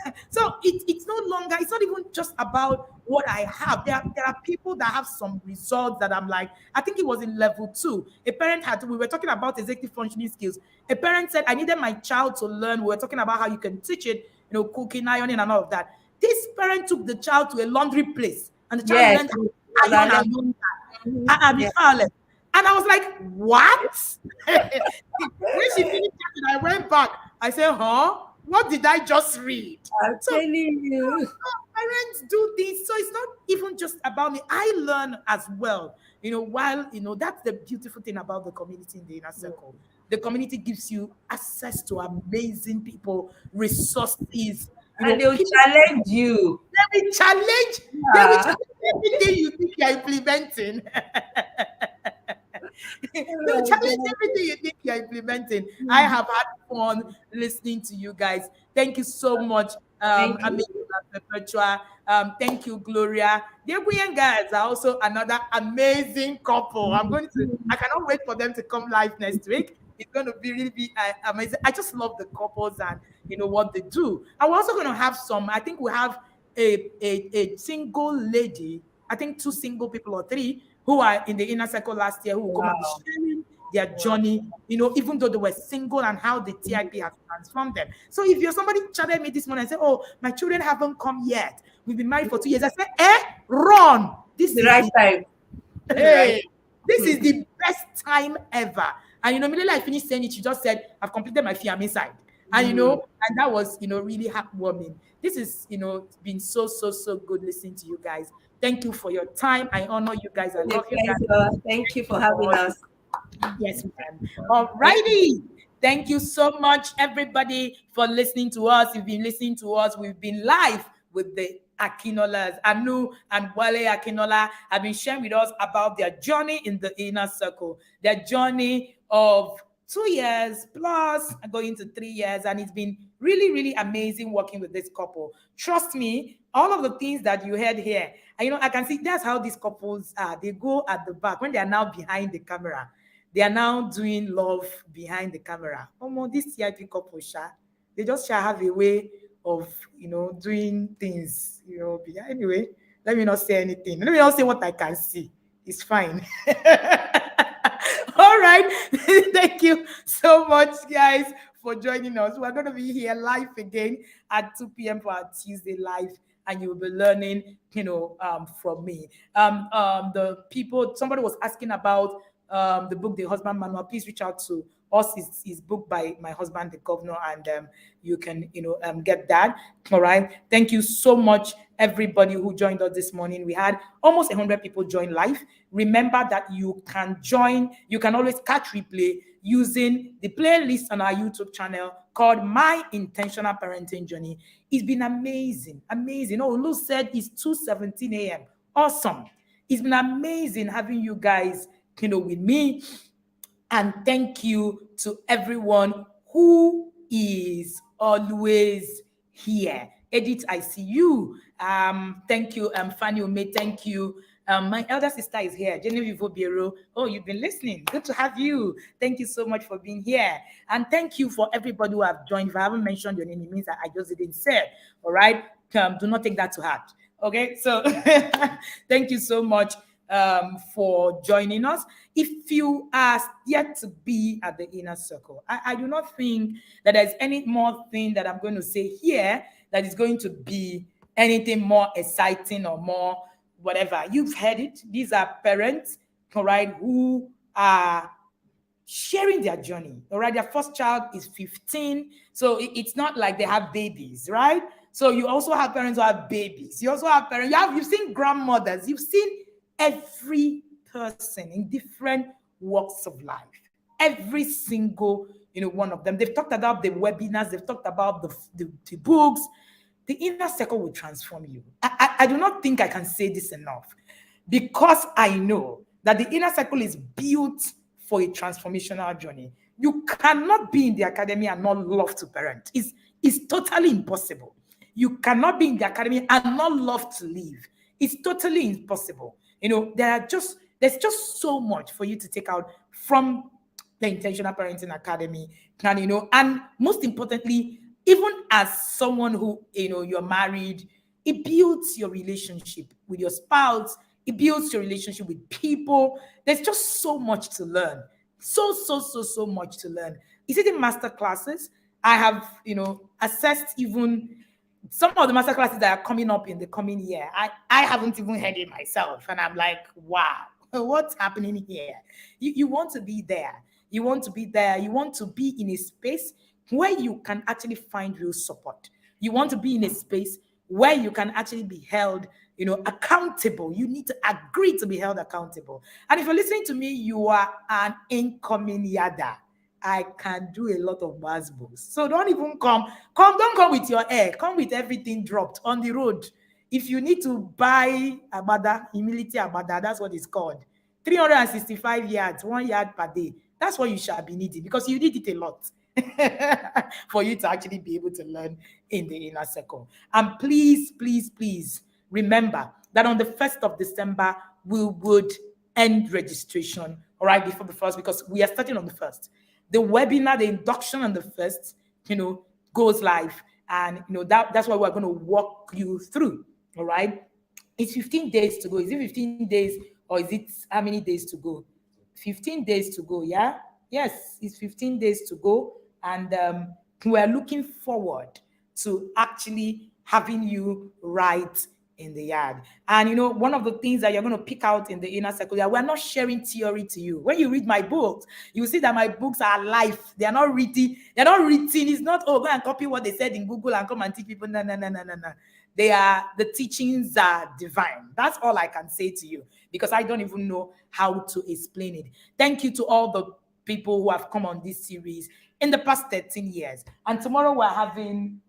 God. so it's no longer, it's not even just about what I have. There are people that have some results that I'm like, I think it was in level 2. A parent had, we were talking about executive functioning skills. A parent said, I needed my child to learn. We were talking about how you can teach it, cooking, ironing, and all of that. This parent took the child to a laundry place and the child Yes, learned it how was to iron an and do Mhm. be Yeah, powerless. And I was like, what? When she finished that, I went back. I said, huh? What did I just read? I'm So telling you. parents do this. So it's not even just about me. I learn as well. While that's the beautiful thing about the community in the inner circle. The community gives you access to amazing people, resources, And they'll people challenge you. they will challenge, they will Yeah. challenge everything you think you're implementing. They will Oh challenge my everything you think you're implementing. I God. have had fun listening to you guys. Thank you so much. Thank I you. mean, Perpetua. Thank you, Gloria. The Eguyen guys are also another amazing couple. I cannot wait for them to come live next week. It's going to be really be amazing. I just love the couples and what they do. And we're also going to have some. I think we have a single lady. I think 2 single people or 3 who are in the inner circle last year who will come and be Wow. sharing their Wow. journey, even though they were single and how the TIP has transformed them. So if you're somebody chatted me this morning and say, oh, my children haven't come yet. We've been married for 2 years. I said, run. This The is right the time. That's the right Hey, this is the best time ever. And immediately I finished saying it, she just said, I've completed my fee, I'm inside. And Mhm. and that was really heartwarming. This is been so, so, so good listening to you guys. Thank you for your time. I honor you guys. I The love you guys. pleasure. Thank you Thank for you for having all us. Yes, ma'am. Thank you. Alrighty. Thank you so much, everybody, for listening to us. You've been listening to us. We've been live with the Akinolas. Anu and Wale Akinola have been sharing with us about their journey in the inner circle, their journey of 2 years plus going to 3 years. And it's been really, really amazing working with this couple. Trust me, all of the things that you heard here, and I can see that's how these couples are. They go at the back when they are now behind the camera. They are now doing love behind the camera. This CIP couple, they just have a way of, doing things, Anyway, let me not say anything. Let me not say what I can see. It's fine. All right. Thank you so much, guys, for joining us. We're going to be here live again at 2 p.m. for our Tuesday live, and you'll be learning, from me. Somebody was asking about the book, The Husband Manual. Please reach out to us. Is booked by my husband, the governor, and you can, get that. All right. Thank you so much, everybody who joined us this morning. We had almost 100 people join live. Remember that you can join. You can always catch replay using the playlist on our YouTube channel called My Intentional Parenting Journey. It's been amazing, amazing. Oh, Lou said it's 2:17 a.m. Awesome. It's been amazing having you guys, with me. And thank you to everyone who is always here. Edith, I see you. Thank you, Fanny Ome, thank you. My elder sister is here, Genevieve Obiero. Oh, you've been listening. Good to have you. Thank you so much for being here. And thank you for everybody who have joined. If I haven't mentioned your name, it means that I just didn't say it. All right? Do not take that to heart. Okay? So thank you so much for joining us. If you are yet to be at the inner circle, I do not think that there's any more thing that I'm going to say here that is going to be anything more exciting or more whatever. You've heard it. These are parents, all right, who are sharing their journey. All right, their first child is 15, so it's not like they have babies, right? So you also have parents who have babies. You also have parents. You've seen grandmothers. You've seen every person in different walks of life. Every single one of them. They've talked about the webinars. They've talked about the books. The inner circle will transform you. I do not think I can say this enough, because I know that the inner circle is built for a transformational journey. You cannot be in the academy and not love to parent. It's totally impossible. You cannot be in the academy and not love to live. It's totally impossible. There are just There's just so much for you to take out from the Intentional Parenting Academy. And most importantly, even as someone who, you're married, it builds your relationship with your spouse, it builds your relationship with people. There's just so much to learn. So much to learn. Is it in master classes? I have, assessed even some of the master classes that are coming up in the coming year. I haven't even heard it myself. And I'm like, wow, what's happening here? You want to be there. You want to be there. You want to be in a space where you can actually find real support. You want to be in a space where you can actually be held, accountable. You need to agree to be held accountable. And if you're listening to me, you are an incoming yada. I can do a lot of masbos. So don't even don't come with your air. Come with everything dropped on the road. If you need to buy abada, humility abada, that's what it's called. 365 yards, 1 yard per day. That's what you shall be needing because you need it a lot for you to actually be able to learn in the inner circle. And please, please, please remember that on the 1st of December, we would end registration, all right, before the 1st, because we are starting on the 1st. The webinar, the induction on the 1st, goes live. And, that's what we're going to walk you through, all right? It's 15 days to go. Is it 15 days or is it how many days to go? 15 days to go, yeah? Yes, it's 15 days to go. And we're looking forward to actually having you right in the yard. And one of the things that you're going to pick out in the inner circle, that we're not sharing theory to you. When you read my books, you see that my books are life. They are not written. They're not written. It's not, go and copy what they said in Google and come and teach people. No. The teachings are divine. That's all I can say to you, because I don't even know how to explain it. Thank you to all the people who have come on this series in the past 13 years. And tomorrow we're having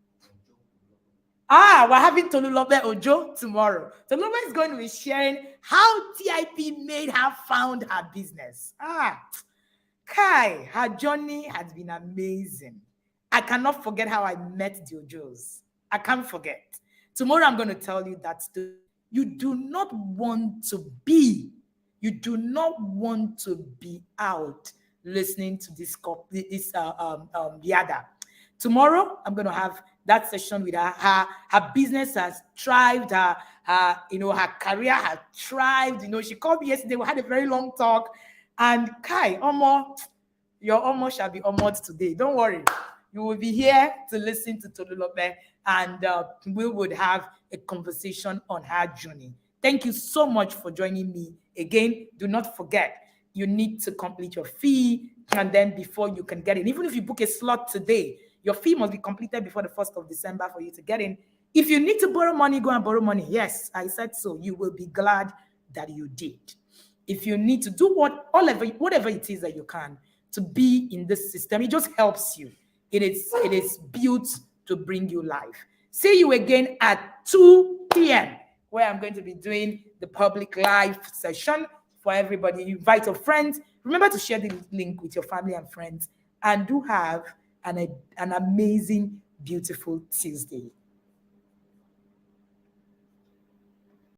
Tolulope Ojo tomorrow. Tolulope is going to be sharing how TIP made her found her business. Kai, her journey has been amazing. I cannot forget how I met the Ojos. I can't forget. Tomorrow I'm going to tell you that story. You do not want to be out listening to this yada. Tomorrow I'm going to have that session with her. Her business has thrived. Her career has thrived. She called me yesterday. We had a very long talk. And Kai, your Omo shall be Omoed today. Don't worry. You will be here to listen to Tolulope, and we would have a conversation on her journey. Thank you so much for joining me. Again, do not forget, you need to complete your fee, and then before you can get in, even if you book a slot today, your fee must be completed before the 1st of December for you to get in. If you need to borrow money, go and borrow money. Yes, I said so. You will be glad that you did. If you need to do whatever it is that you can to be in this system, it just helps you. It is built to bring you life. See you again at 2 p.m. where I'm going to be doing the public live session for everybody. You invite your friends. Remember to share the link with your family and friends. And do have an amazing, beautiful Tuesday.